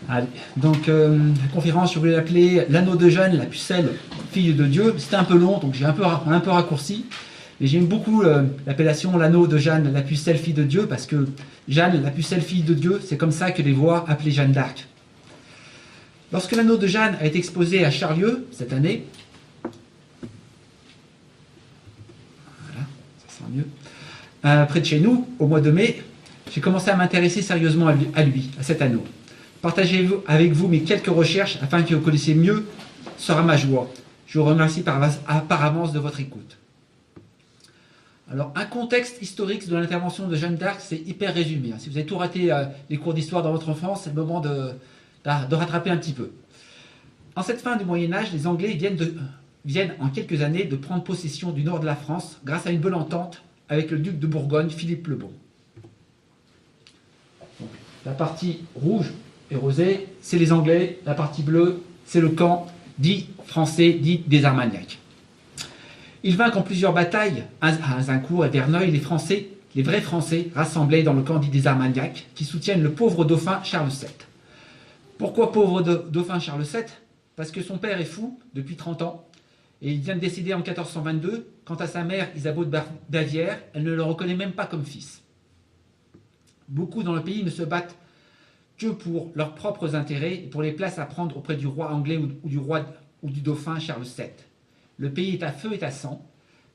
Allez. Donc, la conférence, je voulais l'appeler l'anneau de Jeanne, la pucelle, fille de Dieu. C'était un peu long, donc j'ai un peu raccourci. Mais j'aime beaucoup l'appellation l'anneau de Jeanne, la pucelle, fille de Dieu, parce que Jeanne, la pucelle, fille de Dieu, c'est comme ça que les voix appelaient Jeanne d'Arc. Lorsque l'anneau de Jeanne a été exposé à Charlieu cette année, voilà, ça sent mieux, près de chez nous, au mois de mai, j'ai commencé à m'intéresser sérieusement à lui, à cet anneau. Partager avec vous mes quelques recherches afin que vous connaissiez mieux sera ma joie. Je vous remercie par avance de votre écoute. Alors, un contexte historique de l'intervention de Jeanne d'Arc, c'est hyper résumé. Si vous avez tout raté les cours d'histoire dans votre enfance, c'est le moment de rattraper un petit peu. En cette fin du Moyen-Âge, les Anglais viennent en quelques années de prendre possession du nord de la France grâce à une bonne entente avec le duc de Bourgogne, Philippe le Bon. Donc, la partie rouge et rosée, c'est les Anglais. La partie bleue, c'est le camp dit français, dit des Armagnacs. Ils vainquent en plusieurs batailles, à Azincourt et Verneuil, les vrais Français rassemblés dans le camp dit des Armagnacs, qui soutiennent le pauvre dauphin Charles VII. Pourquoi pauvre dauphin Charles VII? Parce que son père est fou depuis 30 ans, et il vient de décéder en 1422. Quant à sa mère, Isabeau de Bavière, elle ne le reconnaît même pas comme fils. Beaucoup dans le pays ne se battent que pour leurs propres intérêts et pour les places à prendre auprès du roi anglais ou du dauphin Charles VII. Le pays est à feu et à sang,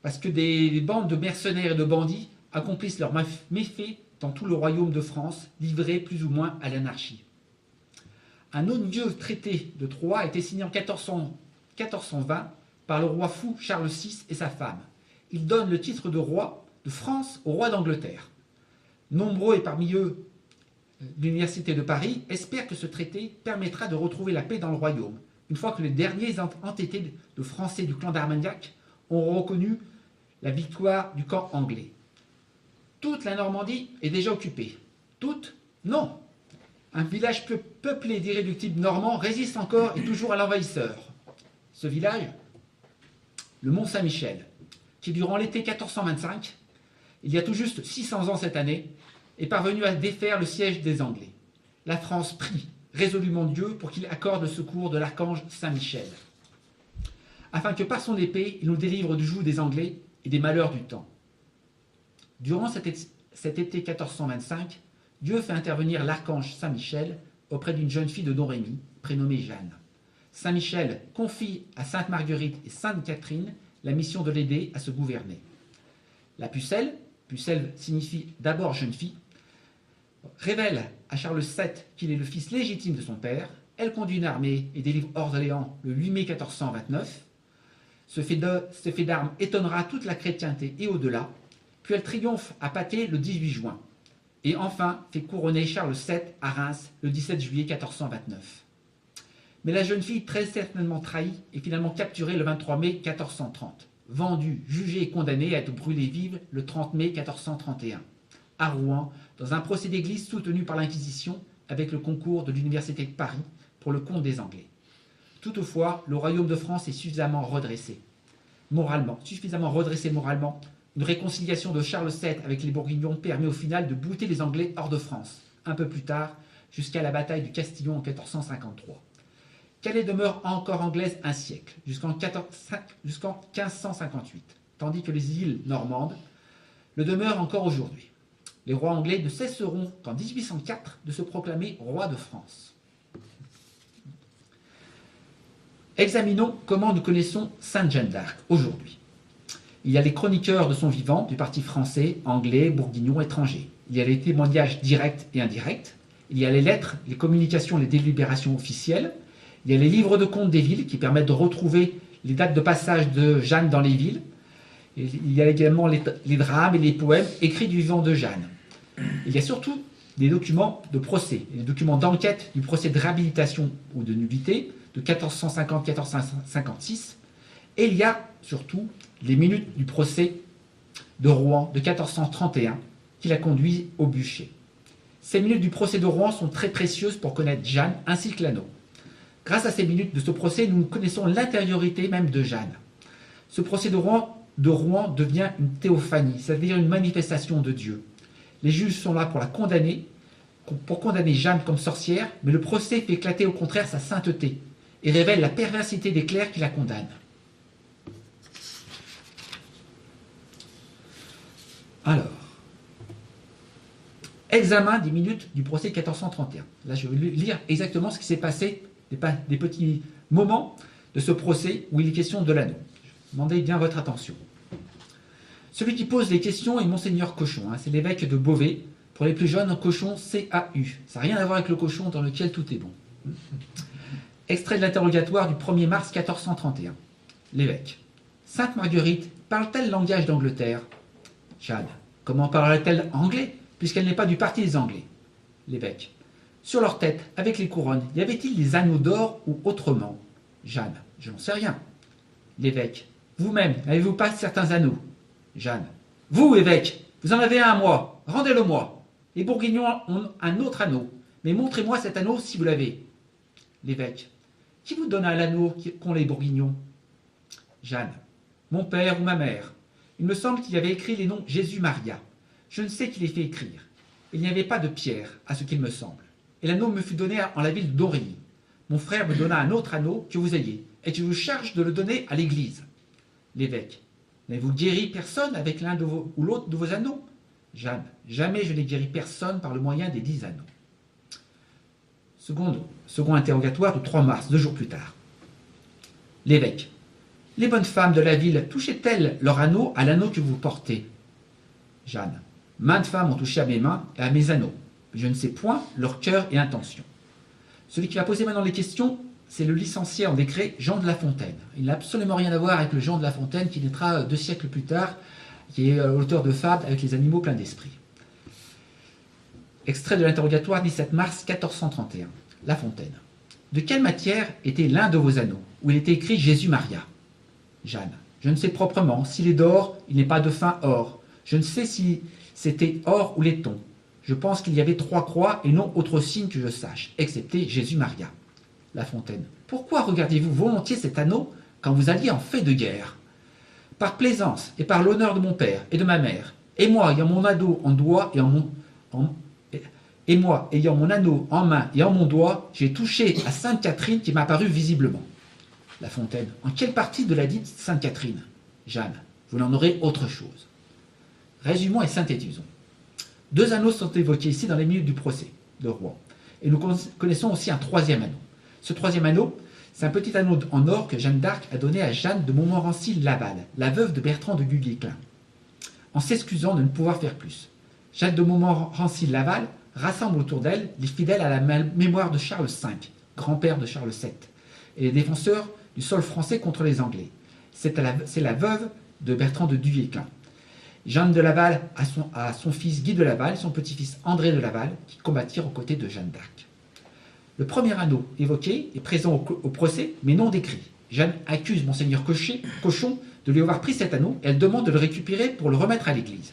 parce que des bandes de mercenaires et de bandits accomplissent leurs méfaits dans tout le royaume de France, livré plus ou moins à l'anarchie. Un odieux traité de Troyes a été signé en 1420 par le roi fou Charles VI et sa femme. Il donne le titre de roi de France au roi d'Angleterre. Nombreux, et parmi eux l'Université de Paris, espèrent que ce traité permettra de retrouver la paix dans le royaume, une fois que les derniers entêtés de Français du clan d'Armagnac ont reconnu la victoire du camp anglais. Toute la Normandie est déjà occupée. Toute? Non. Un village peuplé d'irréductibles normands résiste encore et toujours à l'envahisseur. Ce village, le Mont-Saint-Michel, qui durant l'été 1425, il y a tout juste 600 ans cette année, est parvenu à défaire le siège des Anglais. La France prie résolument Dieu pour qu'il accorde le secours de l'archange Saint-Michel, afin que par son épée, il nous délivre du joug des Anglais et des malheurs du temps. Durant cet été 1425, Dieu fait intervenir l'archange Saint-Michel auprès d'une jeune fille de Domrémy, prénommée Jeanne. Saint-Michel confie à Sainte Marguerite et Sainte Catherine la mission de l'aider à se gouverner. La pucelle signifie d'abord jeune fille, révèle à Charles VII qu'il est le fils légitime de son père. Elle conduit une armée et délivre Orléans le 8 mai 1429. Ce fait d'armes étonnera toute la chrétienté et au-delà, puis elle triomphe à Patay le 18 juin, et enfin fait couronner Charles VII à Reims le 17 juillet 1429. Mais la jeune fille, très certainement trahie, est finalement capturée le 23 mai 1430, vendue, jugée et condamnée à être brûlée vive le 30 mai 1431. À Rouen, dans un procès d'église soutenu par l'Inquisition avec le concours de l'Université de Paris pour le compte des Anglais. Toutefois, le royaume de France est suffisamment redressé moralement. Une réconciliation de Charles VII avec les Bourguignons permet au final de bouter les Anglais hors de France, un peu plus tard, jusqu'à la bataille du Castillon en 1453. Calais demeure encore anglaise un siècle, jusqu'en 1558, tandis que les îles normandes le demeurent encore aujourd'hui. Les rois anglais ne cesseront qu'en 1804 de se proclamer roi de France. Examinons comment nous connaissons Sainte Jeanne d'Arc aujourd'hui. Il y a les chroniqueurs de son vivant du parti français, anglais, bourguignon, étranger. Il y a les témoignages directs et indirects. Il y a les lettres, les communications, les délibérations officielles. Il y a les livres de comptes des villes qui permettent de retrouver les dates de passage de Jeanne dans les villes. Il y a également les drames et les poèmes écrits du vivant de Jeanne. Il y a surtout des documents de procès, des documents d'enquête du procès de réhabilitation ou de nullité de 1450-1456. Et il y a surtout les minutes du procès de Rouen de 1431 qui l'a conduit au bûcher. Ces minutes du procès de Rouen sont très précieuses pour connaître Jeanne ainsi que l'anneau. Grâce à ces minutes de ce procès, nous connaissons l'intériorité même de Jeanne. Ce procès de Rouen devient une théophanie, c'est-à-dire une manifestation de Dieu. Les juges sont là pour la condamner, pour condamner Jeanne comme sorcière, mais le procès fait éclater au contraire sa sainteté et révèle la perversité des clercs qui la condamnent. Alors, examen 10 minutes du procès 1431. Là, je vais lire exactement ce qui s'est passé, des petits moments de ce procès où il est question de l'anneau. Demandez bien votre attention. Celui qui pose les questions est Monseigneur Cochon, c'est l'évêque de Beauvais. Pour les plus jeunes, Cochon, C-A-U. Ça n'a rien à voir avec le cochon dans lequel tout est bon. Extrait de l'interrogatoire du 1er mars 1431. L'évêque. Sainte Marguerite parle-t-elle langage d'Angleterre? Jeanne. Comment parle-t-elle anglais, puisqu'elle n'est pas du parti des Anglais? L'évêque. Sur leur tête, avec les couronnes, y avait-il des anneaux d'or ou autrement? Jeanne. Je n'en sais rien. L'évêque. Vous-même, n'avez-vous pas certains anneaux? Jeanne. Vous, évêque, vous en avez un à moi, rendez-le-moi. Les Bourguignons ont un autre anneau, mais montrez-moi cet anneau si vous l'avez. L'évêque. Qui vous donna l'anneau qu'ont les Bourguignons? Jeanne. Mon père ou ma mère. Il me semble qu'il y avait écrit les noms Jésus-Maria. Je ne sais qui les fait écrire. Il n'y avait pas de pierre, à ce qu'il me semble. Et l'anneau me fut donné en la ville d'Origny. Mon frère me donna un autre anneau que vous ayez, et je vous charge de le donner à l'église. L'évêque. N'avez-vous guéri personne avec l'un ou l'autre de vos anneaux? Jeanne. Jamais je n'ai guéri personne par le moyen des 10 anneaux. Second interrogatoire du 3 mars, 2 jours plus tard. L'évêque. Les bonnes femmes de la ville touchaient-elles leur anneau à l'anneau que vous portez? Jeanne. Maintes femmes ont touché à mes mains et à mes anneaux. Mais je ne sais point leur cœur et intention. Celui qui va poser maintenant les questions, c'est le licencié en décret Jean de La Fontaine. Il n'a absolument rien à voir avec le Jean de La Fontaine qui naîtra 2 siècles plus tard, qui est l'auteur de fables avec les animaux pleins d'esprit. Extrait de l'interrogatoire 17 mars 1431. La Fontaine. De quelle matière était l'un de vos anneaux, où il était écrit Jésus-Maria? Jeanne. Je ne sais proprement. S'il est d'or, il n'est pas de fin or. Je ne sais si c'était or ou laiton. Je pense qu'il y avait 3 croix et non autre signe que je sache, excepté Jésus-Maria. La Fontaine. Pourquoi regardiez-vous volontiers cet anneau quand vous alliez en fait de guerre? Par plaisance et par l'honneur de mon père et de ma mère, et moi ayant mon anneau en doigt et moi ayant mon anneau en main et en mon doigt, j'ai touché à Sainte Catherine qui m'a paru visiblement. La Fontaine. En quelle partie de la dite Sainte Catherine? Jeanne. Vous n'en aurez autre chose. Résumons et synthétisons. 2 anneaux sont évoqués ici dans les minutes du procès de Rouen. Et nous connaissons aussi un 3e anneau. Ce 3e anneau, c'est un petit anneau en or que Jeanne d'Arc a donné à Jeanne de Montmorency-Laval, la veuve de Bertrand de Guesclin, en s'excusant de ne pouvoir faire plus. Jeanne de Montmorency-Laval rassemble autour d'elle les fidèles à la mémoire de Charles V, grand-père de Charles VII, et les défenseurs du sol français contre les Anglais. C'est la veuve de Bertrand de Guesclin. Jeanne de Laval a son fils Guy de Laval et son petit-fils André de Laval qui combattirent aux côtés de Jeanne d'Arc. Le premier anneau évoqué est présent au procès, mais non décrit. Jeanne accuse Monseigneur Cochon de lui avoir pris cet anneau et elle demande de le récupérer pour le remettre à l'église.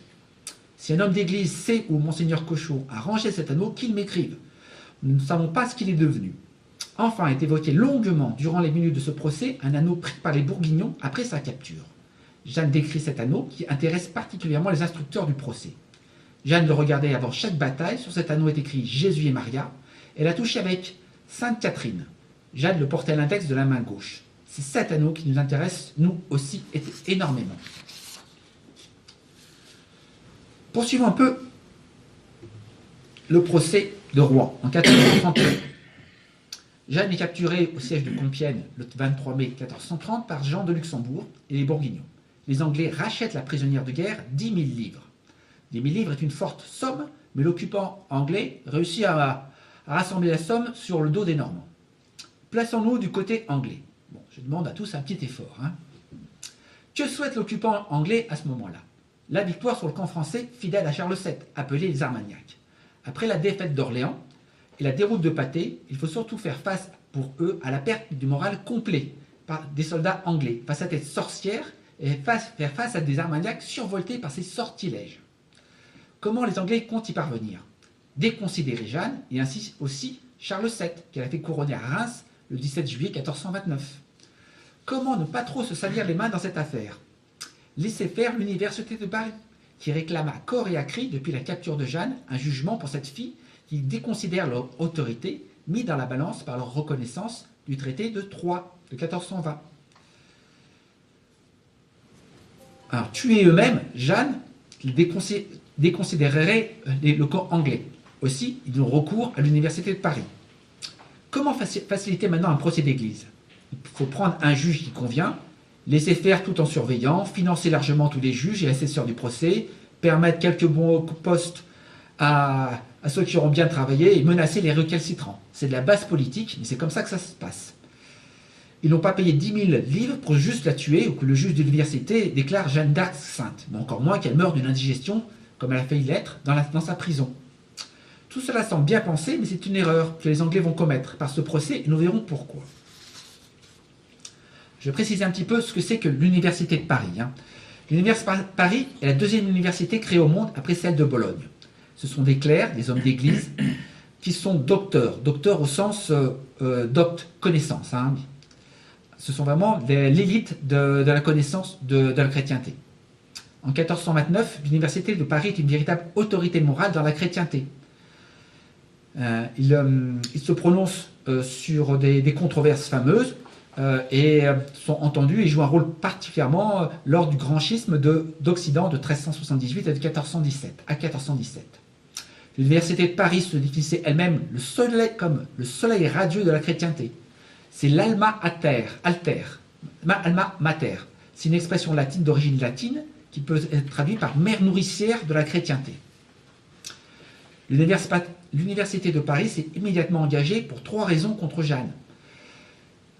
Si un homme d'église sait où Monseigneur Cochon a rangé cet anneau, qu'il m'écrive. Nous ne savons pas ce qu'il est devenu. Enfin est évoqué longuement durant les minutes de ce procès un anneau pris par les Bourguignons après sa capture. Jeanne décrit cet anneau qui intéresse particulièrement les instructeurs du procès. Jeanne le regardait avant chaque bataille. Sur cet anneau est écrit Jésus et Maria. Elle a touché avec Sainte Catherine. Jeanne le portait à l'index de la main gauche. C'est cet anneau qui nous intéresse, nous aussi, énormément. Poursuivons un peu le procès de Rouen en 1431. Jeanne est capturée au siège de Compiègne le 23 mai 1430 par Jean de Luxembourg et les Bourguignons. Les Anglais rachètent la prisonnière de guerre 10 000 livres. 10 000 livres est une forte somme, mais l'occupant anglais réussit à rassembler la somme sur le dos des Normands. Plaçons-nous du côté anglais. Bon, je demande à tous un petit effort. Que souhaite l'occupant anglais à ce moment-là? La victoire sur le camp français fidèle à Charles VII, appelé les Armagnacs. Après la défaite d'Orléans et la déroute de Patay, il faut surtout faire face pour eux à la perte du moral complet par des soldats anglais face à cette sorcière et faire face à des Armagnacs survoltés par ces sortilèges. Comment les Anglais comptent y parvenir? Déconsidérer Jeanne et ainsi aussi Charles VII, qu'elle a fait couronner à Reims le 17 juillet 1429. Comment ne pas trop se salir les mains dans cette affaire? Laisser faire l'université de Paris, qui réclame à corps et à cri, depuis la capture de Jeanne, un jugement pour cette fille qui déconsidèrent leur autorité, mis dans la balance par leur reconnaissance du traité de Troyes de 1420. Alors, tués eux-mêmes, Jeanne déconsidérerait le camp anglais. Aussi, ils ont recours à l'université de Paris. Comment faciliter maintenant un procès d'église? Il faut prendre un juge qui convient, laisser faire tout en surveillant, financer largement tous les juges et assesseurs du procès, permettre quelques bons postes à ceux qui auront bien travaillé et menacer les récalcitrants. C'est de la base politique, mais c'est comme ça que ça se passe. Ils n'ont pas payé 10 000 livres pour juste la tuer ou que le juge de l'université déclare Jeanne d'Arc sainte, mais encore moins qu'elle meure d'une indigestion comme elle a failli l'être dans sa prison. Tout cela semble bien pensé, mais c'est une erreur que les Anglais vont commettre par ce procès et nous verrons pourquoi. Je vais préciser un petit peu ce que c'est que l'université de Paris. L'université de Paris est la deuxième université créée au monde après celle de Bologne. Ce sont des clercs, des hommes d'église, qui sont docteurs au sens docte, connaissance. Ce sont vraiment l'élite de la connaissance de la chrétienté. En 1429, l'université de Paris est une véritable autorité morale dans la chrétienté. Il se prononce sur des controverses fameuses et sont entendus et jouent un rôle particulièrement lors du grand schisme d'Occident de 1378 à 1417. L'université de Paris se définissait elle-même comme le soleil radieux de la chrétienté. C'est l'alma mater. C'est une expression latine d'origine latine qui peut être traduite par mère nourricière de la chrétienté. L'université de Paris s'est immédiatement engagée pour 3 raisons contre Jeanne.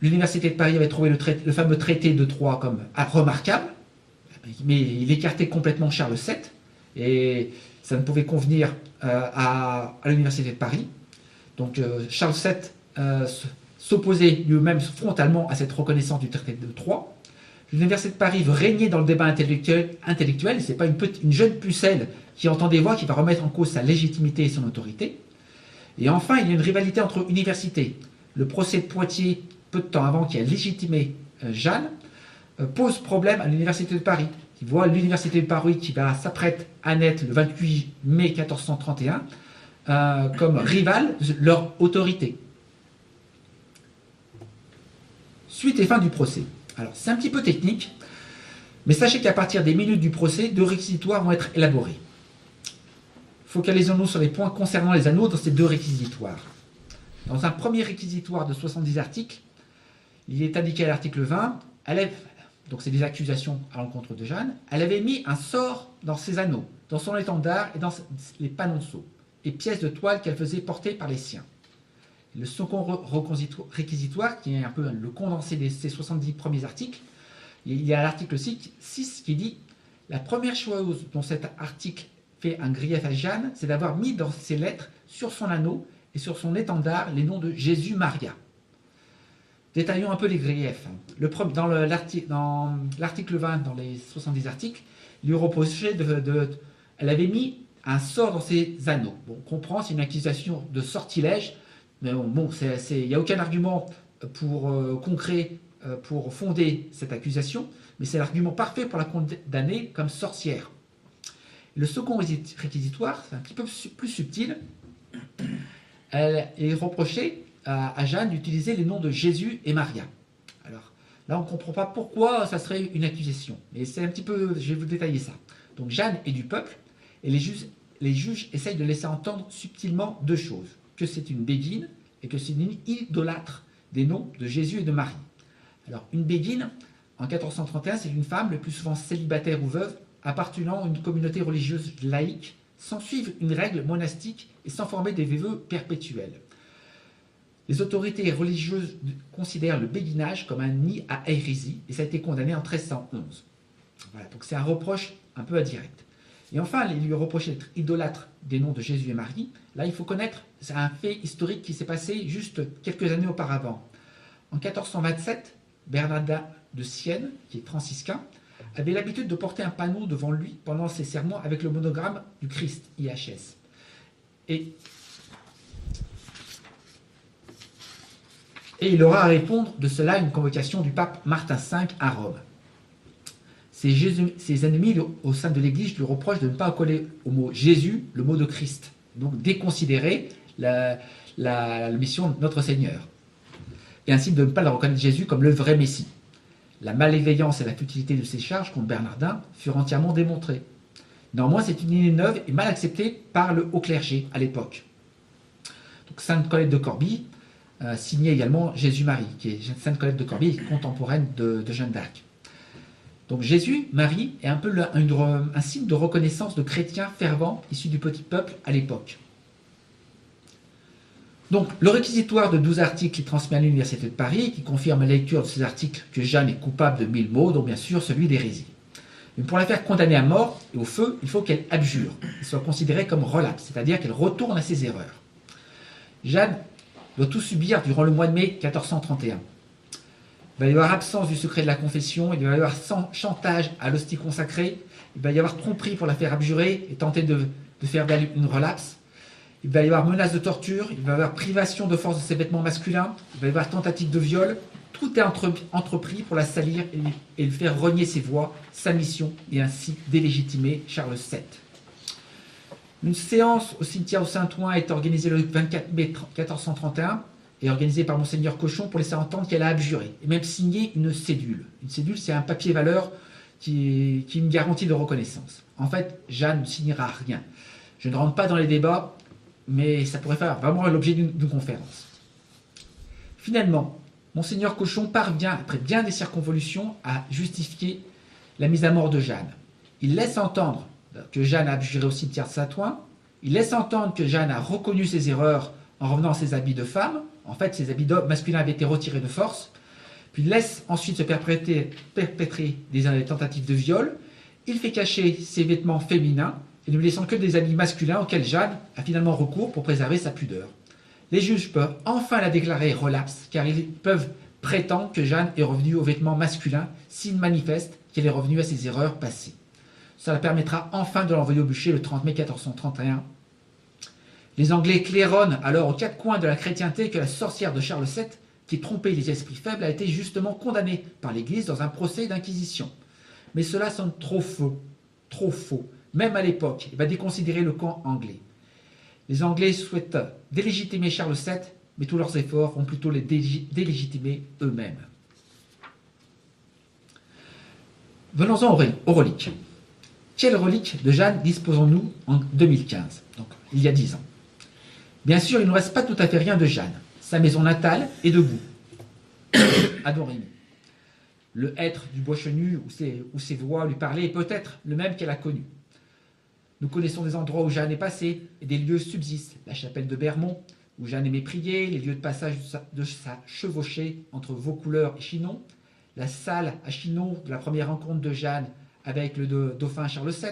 L'université de Paris avait trouvé le fameux traité de Troyes comme remarquable, mais il écartait complètement Charles VII, et ça ne pouvait convenir à l'université de Paris. Donc Charles VII s'opposait lui-même frontalement à cette reconnaissance du traité de Troyes. L'université de Paris veut régner dans le débat intellectuel, ce n'est pas une jeune pucelle qui entend des voix qui va remettre en cause sa légitimité et son autorité. Et enfin, il y a une rivalité entre universités. Le procès de Poitiers, peu de temps avant, qui a légitimé Jeanne, pose problème à l'université de Paris, qui voit l'université de Paris qui s'apprête à naître le 28 mai 1431 comme rivale de leur autorité. Suite et fin du procès. Alors, c'est un petit peu technique, mais sachez qu'à partir des minutes du procès, 2 réquisitoires vont être élaborés. Focalisons-nous sur les points concernant les anneaux dans ces 2 réquisitoires. Dans un premier réquisitoire de 70 articles, il est indiqué à l'article 20, donc c'est des accusations à l'encontre de Jeanne, elle avait mis un sort dans ses anneaux, dans son étendard et dans les panonceaux, et pièces de toile qu'elle faisait porter par les siens. Le second réquisitoire, qui est un peu le condensé de ces 70 premiers articles, il y a l'article 6 qui dit « La première chose dont cet article fait un grief à Jeanne, c'est d'avoir mis dans ses lettres, sur son anneau et sur son étendard, les noms de Jésus-Maria. » Détaillons un peu les griefs. Dans l'article 20, dans les 70 articles, il lui reprochait elle avait mis un sort dans ses anneaux. Bon, on comprend, c'est une accusation de sortilège, mais bon, il n'y a aucun argument concret pour fonder cette accusation, mais c'est l'argument parfait pour la condamner comme sorcière. Le second réquisitoire, c'est un petit peu plus subtil. Elle est reprochée à Jeanne d'utiliser les noms de Jésus et Maria. Alors là, on ne comprend pas pourquoi ça serait une accusation, mais c'est un petit peu, je vais vous détailler ça. Donc Jeanne est du peuple, et les juges essayent de laisser entendre subtilement 2 choses. Que c'est une béguine et que c'est une idolâtre des noms de Jésus et de Marie. Alors, une béguine, en 1431, c'est une femme, le plus souvent célibataire ou veuve, appartenant à une communauté religieuse laïque, sans suivre une règle monastique et sans former des vœux perpétuels. Les autorités religieuses considèrent le béguinage comme un nid à hérésie, et ça a été condamné en 1311. Voilà, donc c'est un reproche un peu indirect. Et enfin, il lui reprochait d'être idolâtre des noms de Jésus et Marie. Là, il faut connaître, c'est un fait historique qui s'est passé juste quelques années auparavant. En 1427, Bernardin de Sienne, qui est franciscain, avait l'habitude de porter un panneau devant lui pendant ses sermons avec le monogramme du Christ, IHS. Et il aura à répondre de cela à une convocation du pape Martin V à Rome. Ses ennemis au sein de l'Église lui reprochent de ne pas coller au mot Jésus le mot de Christ, donc déconsidérer la mission de notre Seigneur. Et ainsi de ne pas le reconnaître Jésus comme le vrai Messie. La malveillance et la futilité de ses charges contre Bernardin furent entièrement démontrées. Néanmoins, c'est une idée neuve et mal acceptée par le haut clergé à l'époque. Donc, Sainte Colette de Corbie signait également Jésus-Marie, qui est Sainte Colette de Corbie, contemporaine de Jeanne d'Arc. Donc Jésus-Marie est un peu un signe de reconnaissance de chrétiens fervents issus du petit peuple à l'époque. Donc, le réquisitoire de 12 articles est transmis à l'Université de Paris, qui confirme à la lecture de ces articles que Jeanne est coupable de 1000 maux, dont bien sûr celui d'hérésie. Mais pour la faire condamner à mort et au feu, il faut qu'elle abjure, et soit considérée comme relapse, c'est-à-dire qu'elle retourne à ses erreurs. Jeanne doit tout subir durant le mois de mai 1431. Il va y avoir absence du secret de la confession, il va y avoir chantage à l'hostie consacrée, il va y avoir tromperie pour la faire abjurer et tenter de faire d'elle une relapse. Il va y avoir menace de torture, il va y avoir privation de force de ses vêtements masculins, il va y avoir tentative de viol. Tout est entrepris pour la salir et lui faire renier ses voix, sa mission, et ainsi délégitimer Charles VII. Une séance au cimetière au Saint-Ouen est organisée le 24 mai 1431 et organisée par Monseigneur Cochon pour laisser entendre qu'elle a abjuré et même signé une cédule. Une cédule, c'est un papier valeur qui est une garantie de reconnaissance. En fait, Jeanne ne signera rien. Je ne rentre pas dans les débats, mais ça pourrait faire vraiment l'objet d'une conférence. Finalement, Monseigneur Cochon parvient, après bien des circonvolutions, à justifier la mise à mort de Jeanne. Il laisse entendre que Jeanne a abjuré au cimetière de Saint-Ouen, il laisse entendre que Jeanne a reconnu ses erreurs en revenant à ses habits de femme, en fait ses habits d'homme masculins avaient été retirés de force, puis il laisse ensuite se perpétrer des tentatives de viol, il fait cacher ses vêtements féminins, et ne lui laissant que des habits masculins auxquels Jeanne a finalement recours pour préserver sa pudeur. Les juges peuvent enfin la déclarer relapse, car ils peuvent prétendre que Jeanne est revenue aux vêtements masculins, signe manifeste qu'elle est revenue à ses erreurs passées. Cela permettra enfin de l'envoyer au bûcher le 30 mai 1431. Les Anglais claironnent alors aux quatre coins de la chrétienté que la sorcière de Charles VII, qui trompait les esprits faibles, a été justement condamnée par l'Église dans un procès d'inquisition. Mais cela sonne trop faux, même à l'époque, et va déconsidérer le camp anglais. Les Anglais souhaitent délégitimer Charles VII, mais tous leurs efforts vont plutôt les délégitimer eux-mêmes. Venons-en aux reliques. Quelles reliques de Jeanne disposons-nous en 2015, donc il y a 10 ans? Bien sûr, il ne nous reste pas tout à fait rien de Jeanne. Sa maison natale est debout, à Domrémy. Le hêtre du bois chenu où ses voix lui parlaient est peut-être le même qu'elle a connu. Nous connaissons des endroits où Jeanne est passée et des lieux subsistent. La chapelle de Bermont, où Jeanne aimait prier, les lieux de passage de sa chevauchée entre Vaucouleurs et Chinon, la salle à Chinon de la première rencontre de Jeanne avec le dauphin Charles VII,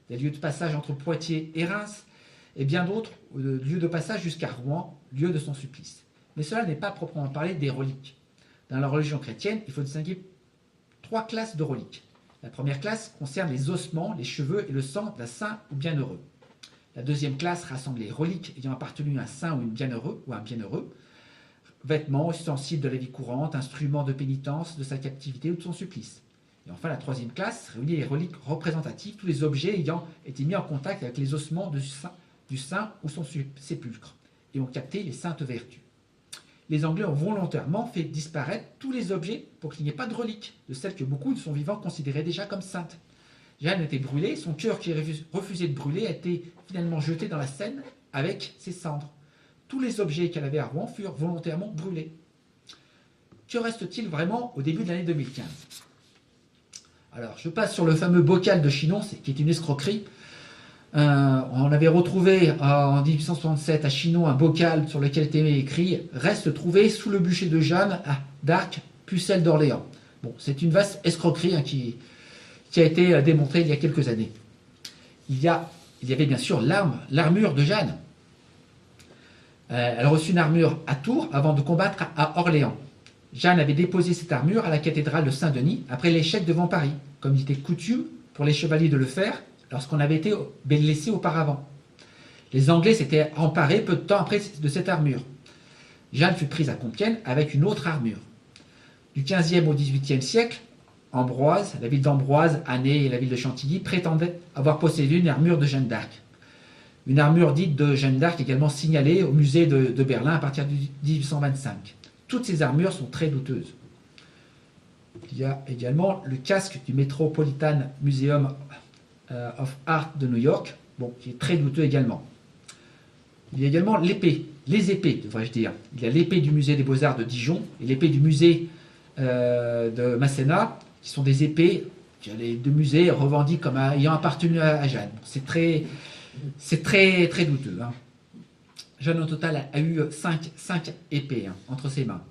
des lieux de passage entre Poitiers et Reims, et bien d'autres lieux de passage jusqu'à Rouen, lieu de son supplice. Mais cela n'est pas proprement parler des reliques. Dans la religion chrétienne, il faut distinguer 3 classes de reliques. La première classe concerne les ossements, les cheveux et le sang d'un saint ou bienheureux. La deuxième classe rassemble les reliques ayant appartenu à un saint ou un bienheureux, vêtements, ustensiles de la vie courante, instruments de pénitence, de sa captivité ou de son supplice. Et enfin, la troisième classe réunit les reliques représentatives, tous les objets ayant été mis en contact avec les ossements du saint ou son sépulcre, et ont capté les saintes vertus. Les Anglais ont volontairement fait disparaître tous les objets pour qu'il n'y ait pas de reliques, de celles que beaucoup de son vivant considéraient déjà comme saintes. Jeanne était brûlée, son cœur qui refusait de brûler a été finalement jeté dans la Seine avec ses cendres. Tous les objets qu'elle avait à Rouen furent volontairement brûlés. Que reste-t-il vraiment au début de l'année 2015 ? Alors, je passe sur le fameux bocal de Chinon, qui est une escroquerie. On avait retrouvé en 1867 à Chinon un bocal sur lequel était écrit « Reste trouvé sous le bûcher de Jeanne d'Arc, pucelle d'Orléans ». Bon, c'est une vaste escroquerie qui a été démontrée il y a quelques années. Il y avait bien sûr l'armure de Jeanne. Elle a reçu une armure à Tours avant de combattre à Orléans. Jeanne avait déposé cette armure à la cathédrale de Saint-Denis après l'échec devant Paris, comme il était coutume pour les chevaliers de le faire lorsqu'on avait été blessé auparavant. Les Anglais s'étaient emparés peu de temps après de cette armure. Jeanne fut prise à Compiègne avec une autre armure. Du XVe au XVIIIe siècle, Ambroise, la ville d'Ambroise, Année et la ville de Chantilly prétendaient avoir possédé une armure de Jeanne d'Arc. Une armure dite de Jeanne d'Arc également signalée au musée de Berlin à partir de 1825. Toutes ces armures sont très douteuses. Il y a également le casque du Metropolitan Museum of Art de New York, bon, qui est très douteux également. Il y a également l'épée, les épées, devrais-je dire. Il y a l'épée du musée des Beaux-Arts de Dijon et l'épée du musée de Masséna, qui sont des épées que les deux musées revendiquent comme ayant appartenu à Jeanne. C'est très douteux. Hein. Jeanne, au total, a eu 5 épées entre ses mains.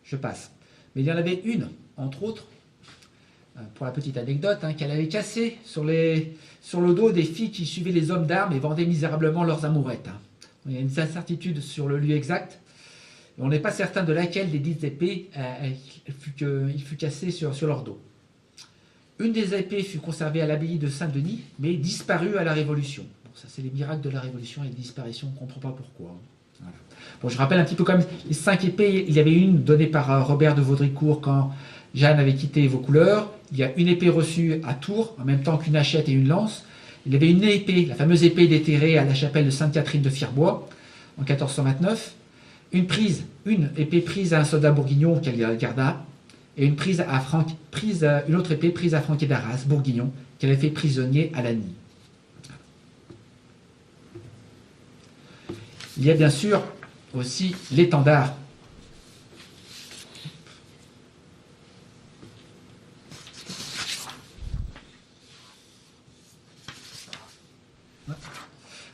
Je passe. Mais il y en avait une, entre autres, pour la petite anecdote, qu'elle avait cassée sur le dos des filles qui suivaient les hommes d'armes et vendaient misérablement leurs amourettes. Il y a une incertitude sur le lieu exact. Et on n'est pas certain de laquelle des dites épées il fut cassé sur leur dos. Une des épées fut conservée à l'abbaye de Saint-Denis, mais disparue à la Révolution. Bon, ça, c'est les miracles de la Révolution et les disparitions, on ne comprend pas pourquoi. Voilà. Bon, je rappelle un petit peu quand même les 5 épées. Il y avait une donnée par Robert de Vaudricourt quand Jeanne avait quitté Vaucouleurs. Il y a une épée reçue à Tours, en même temps qu'une hachette et une lance. Il y avait une épée, la fameuse épée déterrée à la chapelle de Sainte-Catherine de Firbois, en 1429. Une épée prise à un soldat bourguignon qu'elle garda, et une autre épée prise à Franquet d'Arras, bourguignon, qu'elle avait fait prisonnier à Lagny. Il y a bien sûr aussi l'étendard.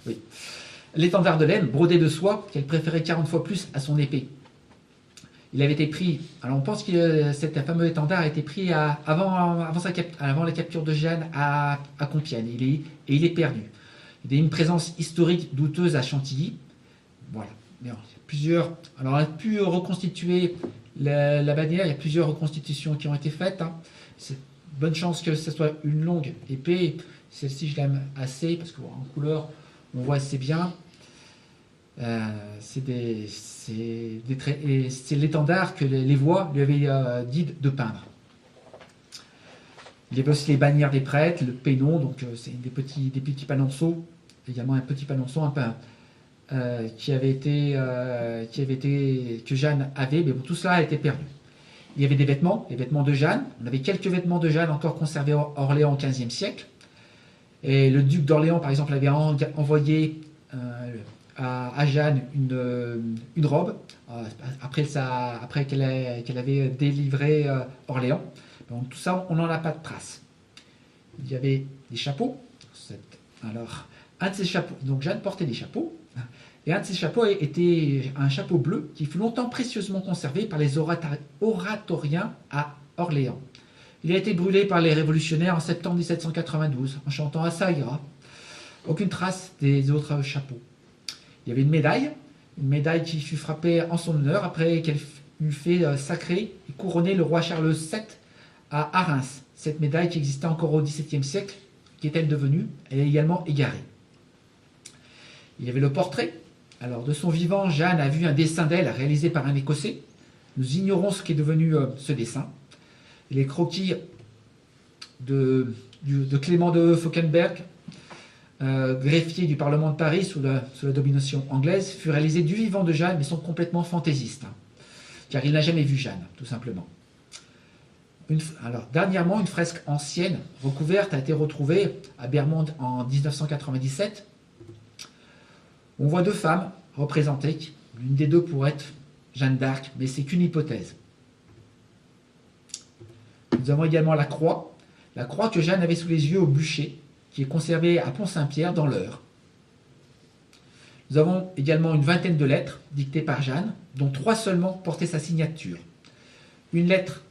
Oui. L'étendard de laine, brodé de soie, qu'elle préférait 40 fois plus à son épée. Il avait été pris, alors on pense que cet fameux étendard a été pris avant la capture de Jeanne à Compiègne, et il est perdu. Il y a une présence historique douteuse à Chantilly. Voilà. Alors on a pu reconstituer la bannière, il y a plusieurs reconstitutions qui ont été faites. C'est bonne chance que ce soit une longue épée. Celle-ci, je l'aime assez, parce qu'en couleur, on voit assez bien. C'est l'étendard que les voix lui avaient dit de peindre. Il y avait aussi les bannières des prêtres, le pénon, donc c'est des petits panonceaux, également un petit panonceau que Jeanne avait, mais bon, tout cela a été perdu. Il y avait les vêtements de Jeanne. On avait quelques vêtements de Jeanne encore conservés à Orléans au XVe siècle. Et le duc d'Orléans, par exemple, avait envoyé à Jeanne une robe après qu'elle avait délivré Orléans. Donc tout ça, on n'en a pas de trace. Il y avait des chapeaux. Alors, un de ces chapeaux, donc Jeanne portait des chapeaux, et un de ces chapeaux était un chapeau bleu qui fut longtemps précieusement conservé par les oratoriens à Orléans. Il a été brûlé par les révolutionnaires en septembre 1792, en chantant à ça ira. Aucune trace des autres chapeaux. Il y avait une médaille qui fut frappée en son honneur après qu'elle eut fait sacrer et couronner le roi Charles VII à Reims. Cette médaille qui existait encore au XVIIe siècle, qu'est-elle devenue? Elle est également égarée. Il y avait le portrait. Alors, de son vivant, Jeanne a vu un dessin d'elle réalisé par un Écossais. Nous ignorons ce qu'est devenu ce dessin. Les croquis de Clément de Fauquenberg, greffier du Parlement de Paris sous la domination anglaise, furent réalisés du vivant de Jeanne, mais sont complètement fantaisistes, car il n'a jamais vu Jeanne, tout simplement. Alors, dernièrement, une fresque ancienne recouverte a été retrouvée à Bermonde en 1997. On voit deux femmes représentées. L'une des deux pourrait être Jeanne d'Arc, mais c'est qu'une hypothèse. Nous avons également la croix que Jeanne avait sous les yeux au bûcher, qui est conservée à Pont-Saint-Pierre dans l'Eure. Nous avons également une vingtaine de lettres dictées par Jeanne, dont 3 seulement portaient sa signature. Une lettre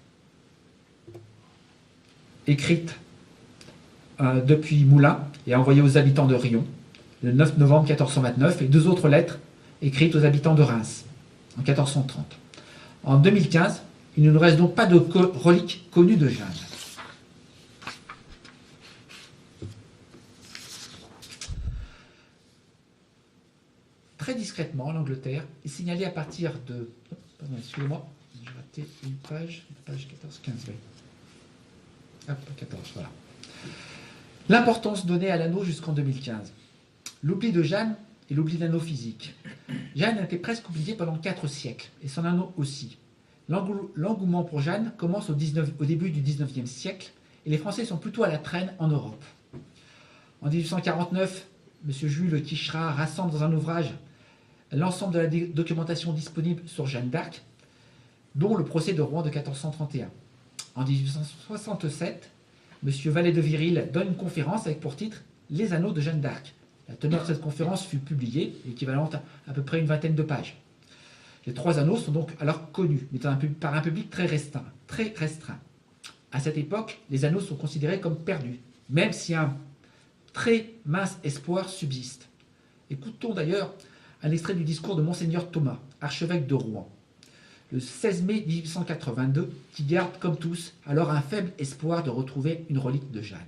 écrite depuis Moulins et envoyée aux habitants de Riom, le 9 novembre 1429, et 2 autres lettres écrites aux habitants de Reims, en 1430. En 2015, il ne nous reste donc pas de reliques connues de Jeanne. Très discrètement, l'Angleterre est signalée à partir de... Pardon, excusez-moi, j'ai raté une page 14-15. Oui. Hop, 14, voilà. L'importance donnée à l'anneau jusqu'en 2015. L'oubli de Jeanne et l'oubli de l'anneau physique. Jeanne a été presque oubliée pendant 4 siècles, et son anneau aussi. L'engouement pour Jeanne commence au début du XIXe siècle, et les Français sont plutôt à la traîne en Europe. En 1849, M. Jules Quicherat rassemble dans un ouvrage l'ensemble de la documentation disponible sur Jeanne d'Arc, dont le procès de Rouen de 1431. En 1867, M. Vallée de Viril donne une conférence avec pour titre « Les anneaux de Jeanne d'Arc ». La teneur de cette conférence fut publiée, équivalente à peu près une vingtaine de pages. Les 3 anneaux sont donc alors connus, mais par un public très restreint. À cette époque, les anneaux sont considérés comme perdus, même si un très mince espoir subsiste. Écoutons d'ailleurs un extrait du discours de Monseigneur Thomas, archevêque de Rouen, le 16 mai 1882, qui garde, comme tous, alors un faible espoir de retrouver une relique de Jeanne.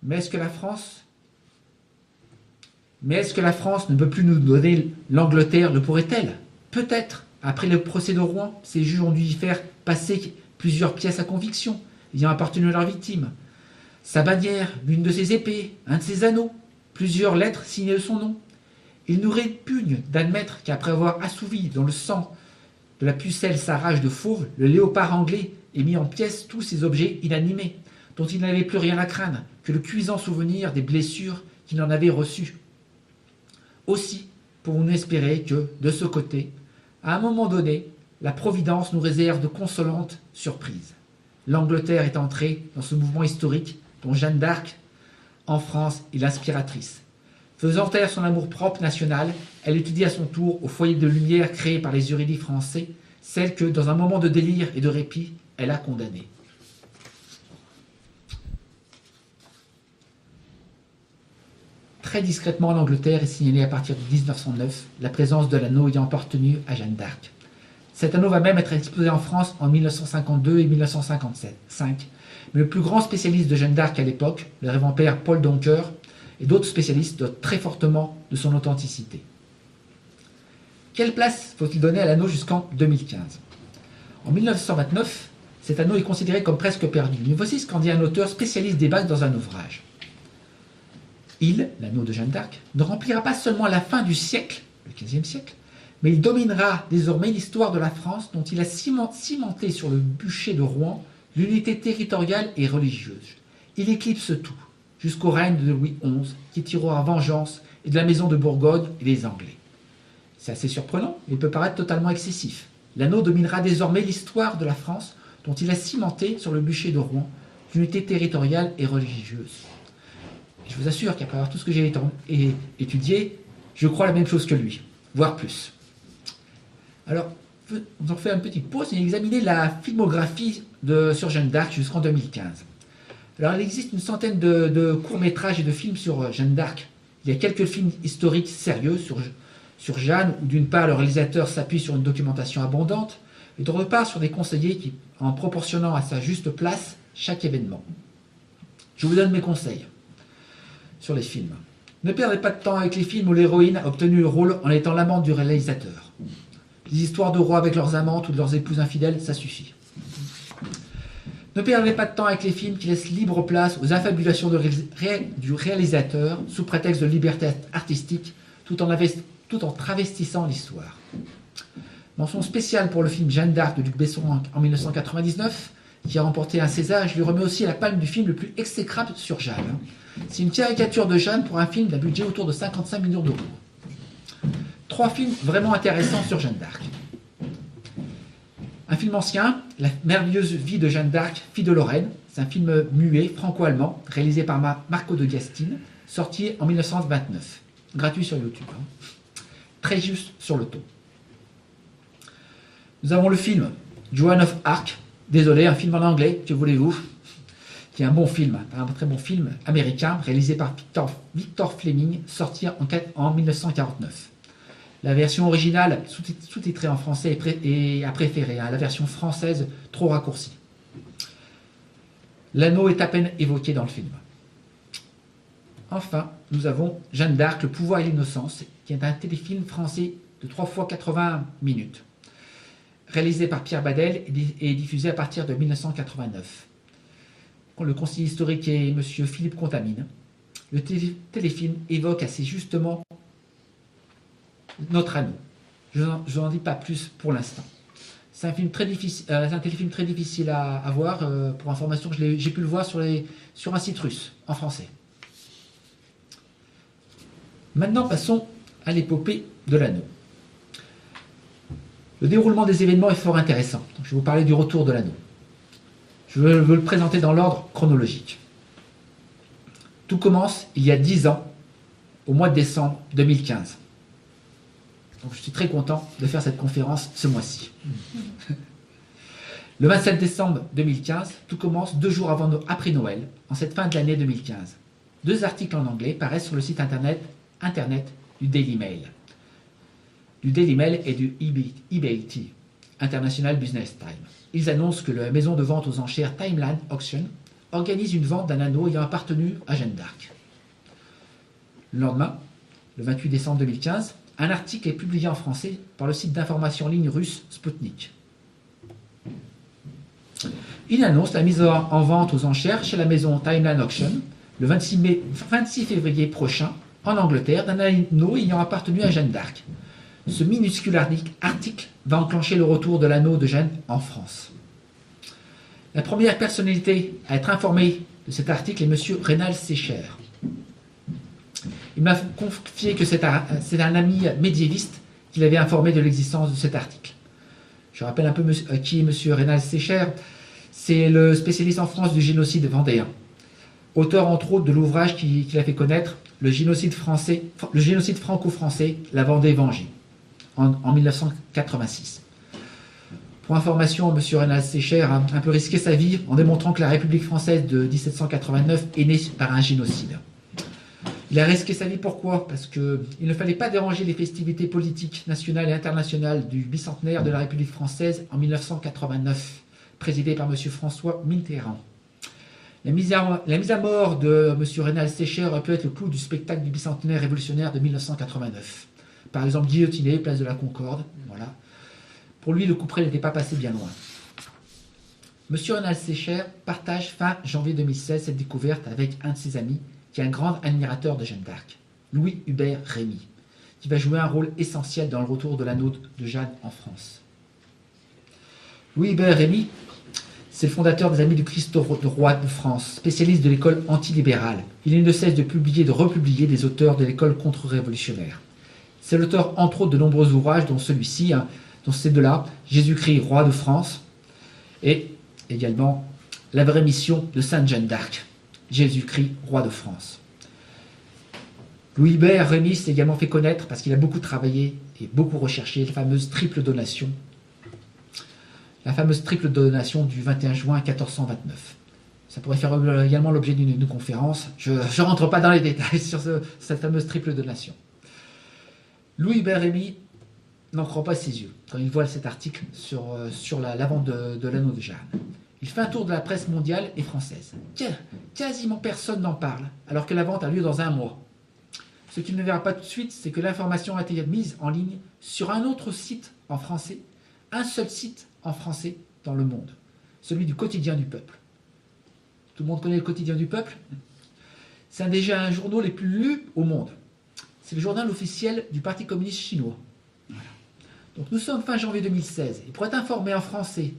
Mais est-ce que la France ne peut plus nous donner l'Angleterre, le pourrait-elle? Peut-être. Après le procès de Rouen, ces juges ont dû y faire passer plusieurs pièces à conviction, ayant appartenu à leur victime. Sa bannière, l'une de ses épées, un de ses anneaux, plusieurs lettres signées de son nom. Il nous répugne d'admettre qu'après avoir assouvi dans le sang de la pucelle sa rage de fauve, le léopard anglais ait mis en pièces tous ces objets inanimés, dont il n'avait plus rien à craindre que le cuisant souvenir des blessures qu'il en avait reçues. Aussi, pouvons-nous espérer que, de ce côté, à un moment donné, la Providence nous réserve de consolantes surprises. L'Angleterre est entrée dans ce mouvement historique dont Jeanne d'Arc, en France, est l'inspiratrice. Faisant taire son amour-propre national, elle étudie à son tour, au foyer de lumière créé par les érudits français, celle que, dans un moment de délire et de répit, elle a condamnée. Très discrètement en Angleterre est signalée à partir de 1909 la présence de l'anneau ayant appartenu à Jeanne d'Arc. Cet anneau va même être exposé en France en 1952 et 1955, mais le plus grand spécialiste de Jeanne d'Arc à l'époque, le révérend père Paul Donker, et d'autres spécialistes doutent très fortement de son authenticité. Quelle place faut-il donner à l'anneau jusqu'en 2015? En 1929, cet anneau est considéré comme presque perdu, mais voici ce qu'en dit un auteur spécialiste des bagues dans un ouvrage. Il, l'anneau de Jeanne d'Arc, ne remplira pas seulement la fin du siècle, le XVe siècle, mais il dominera désormais l'histoire de la France dont il a cimenté sur le bûcher de Rouen l'unité territoriale et religieuse. Il éclipse tout, jusqu'au règne de Louis XI, qui tirera vengeance et de la maison de Bourgogne et des Anglais. C'est assez surprenant, mais il peut paraître totalement excessif. L'anneau dominera désormais l'histoire de la France dont il a cimenté sur le bûcher de Rouen l'unité territoriale et religieuse. Je vous assure qu'après avoir tout ce que j'ai étudié, je crois la même chose que lui, voire plus. Alors, on en fait une petite pause et examiner la filmographie sur Jeanne d'Arc jusqu'en 2015. Alors, il existe une centaine de courts-métrages et de films sur Jeanne d'Arc. Il y a quelques films historiques sérieux sur Jeanne, où d'une part le réalisateur s'appuie sur une documentation abondante, et d'autre part sur des conseillers en proportionnant à sa juste place chaque événement. Je vous donne mes conseils sur les films. Ne perdez pas de temps avec les films où l'héroïne a obtenu le rôle en étant l'amante du réalisateur. Les histoires de rois avec leurs amantes ou de leurs épouses infidèles, ça suffit. Ne perdez pas de temps avec les films qui laissent libre place aux affabulations du réalisateur sous prétexte de liberté artistique, tout en travestissant l'histoire. Mention spéciale pour le film Jeanne d'Arc de Luc Besson en 1999, qui a remporté un César. Je lui remets aussi la palme du film le plus exécrable sur Jeanne. C'est une caricature de Jeanne pour un film d'un budget autour de 55 millions d'euros. 3 films vraiment intéressants sur Jeanne d'Arc. Un film ancien, La merveilleuse vie de Jeanne d'Arc, fille de Lorraine. C'est un film muet, franco-allemand, réalisé par Marco de Gastine, sorti en 1929. Gratuit sur YouTube. Très juste sur le ton. Nous avons le film Joan of Arc. Désolé, un film en anglais, que voulez-vous, qui est un bon film, un très bon film américain, réalisé par Victor Fleming, sorti en 1949. La version originale, sous-titrée en français, est à préférer, la version française, trop raccourcie. L'anneau est à peine évoqué dans le film. Enfin, nous avons Jeanne d'Arc, le pouvoir et l'innocence, qui est un téléfilm français de 3 fois 80 minutes, réalisé par Pierre Badel et diffusé à partir de 1989. Le conseiller historique est M. Philippe Contamine. le téléfilm évoque assez justement notre anneau. Je n'en dis pas plus pour l'instant. C'est un téléfilm très difficile à voir. Pour information, j'ai pu le voir sur un site russe, en français. Maintenant, passons à l'épopée de l'anneau. Le déroulement des événements est fort intéressant. Donc, je vais vous parler du retour de l'anneau. Je veux le présenter dans l'ordre chronologique. Tout commence il y a 10 ans, au mois de décembre 2015. Donc, je suis très content de faire cette conférence ce mois-ci. Le 27 décembre 2015, tout commence 2 jours après Noël, en cette fin de l'année 2015. 2 articles en anglais paraissent sur le site internet du Daily Mail. Du Daily Mail et du EBT, International Business Time. Ils annoncent que la maison de vente aux enchères Timeline Auction organise une vente d'un anneau ayant appartenu à Jeanne d'Arc. Le lendemain, le 28 décembre 2015, un article est publié en français par le site d'information en ligne russe Sputnik. Il annonce la mise en vente aux enchères chez la maison Timeline Auction le 26 février prochain en Angleterre d'un anneau ayant appartenu à Jeanne d'Arc. Ce minuscule article va enclencher le retour de l'anneau de Jeanne en France. La première personnalité à être informée de cet article est M. Reynald Secher. Il m'a confié que c'est un ami médiéviste qui l'avait informé de l'existence de cet article. Je rappelle un peu qui est M. Reynald Secher. C'est le spécialiste en France du génocide vendéen. Auteur entre autres de l'ouvrage qu'il a fait connaître, le génocide franco-français, la Vendée vengée, en 1986. Pour information, M. Reynald Secher a un peu risqué sa vie en démontrant que la République française de 1789 est née par un génocide. Il a risqué sa vie pourquoi? Parce qu'il ne fallait pas déranger les festivités politiques nationales et internationales du bicentenaire de la République française en 1989, présidée par M. François Mitterrand. La mise à mort de M. Reynald Secher aurait pu être le clou du spectacle du bicentenaire révolutionnaire de 1989. Par exemple, guillotiné, place de la Concorde. Voilà. Pour lui, le couperet n'était pas passé bien loin. M. Reynald Secher partage fin janvier 2016 cette découverte avec un de ses amis, qui est un grand admirateur de Jeanne d'Arc, Louis-Hubert Rémy, qui va jouer un rôle essentiel dans le retour de l'anneau de Jeanne en France. Louis-Hubert Rémy, c'est le fondateur des Amis du Christ roi de France, spécialiste de l'école antilibérale. Il ne cesse de publier et de republier des auteurs de l'école contre-révolutionnaire. C'est l'auteur, entre autres, de nombreux ouvrages, dont celui-ci, dont ces deux-là, Jésus-Christ, roi de France, et également La vraie mission de Sainte Jeanne d'Arc, Jésus-Christ, roi de France. Louis-Hubert Rémy s'est également fait connaître parce qu'il a beaucoup travaillé et beaucoup recherché la fameuse triple donation. La fameuse triple donation du 21 juin 1429. Ça pourrait faire également l'objet d'une conférence. Je ne rentre pas dans les détails sur cette fameuse triple donation. Louis-Hubert Rémy n'en croit pas ses yeux quand il voit cet article sur la vente de l'anneau de Jeanne. Il fait un tour de la presse mondiale et française. Quasiment personne n'en parle, alors que la vente a lieu dans un mois. Ce qu'il ne verra pas tout de suite, c'est que l'information a été mise en ligne sur un autre site en français, un seul site en français dans le monde, celui du Quotidien du Peuple. Tout le monde connaît le Quotidien du Peuple? C'est déjà un journal les plus lus au monde. C'est le journal officiel du Parti communiste chinois. Voilà. Donc nous sommes fin janvier 2016, et pour être informé en français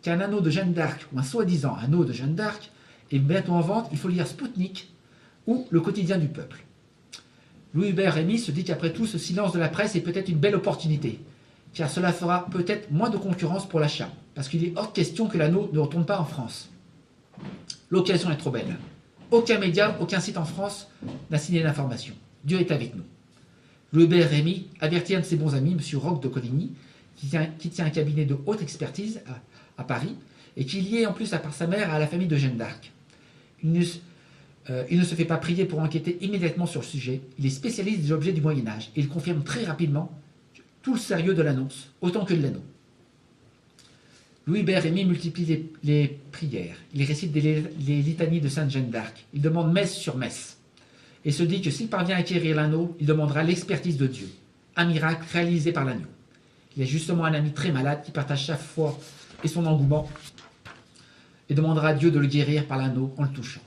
qu'un anneau de Jeanne d'Arc, ou un soi-disant anneau de Jeanne d'Arc, est bientôt en vente, il faut lire Sputnik ou le Quotidien du Peuple. Louis-Hubert Rémy se dit qu'après tout, ce silence de la presse est peut-être une belle opportunité, car cela fera peut-être moins de concurrence pour l'achat, parce qu'il est hors de question que l'anneau ne retourne pas en France. L'occasion est trop belle. Aucun média, aucun site en France n'a signé l'information. Dieu est avec nous. Louis-Hubert Rémy avertit un de ses bons amis, M. Roch de Coligny, qui tient un cabinet de haute expertise à Paris, et qui est lié en plus par sa mère à la famille de Jeanne d'Arc. Il ne se fait pas prier pour enquêter immédiatement sur le sujet. Il est spécialiste des objets du Moyen-Âge, et il confirme très rapidement tout le sérieux de l'annonce, autant que de l'anneau. Louis-Hubert Rémy multiplie les prières. Il récite les litanies de Sainte Jeanne d'Arc. Il demande messe sur messe. Et se dit que s'il parvient à acquérir l'anneau, il demandera l'expertise de Dieu. Un miracle réalisé par l'agneau. Il a justement un ami très malade qui partage sa foi et son engouement et demandera à Dieu de le guérir par l'anneau en le touchant.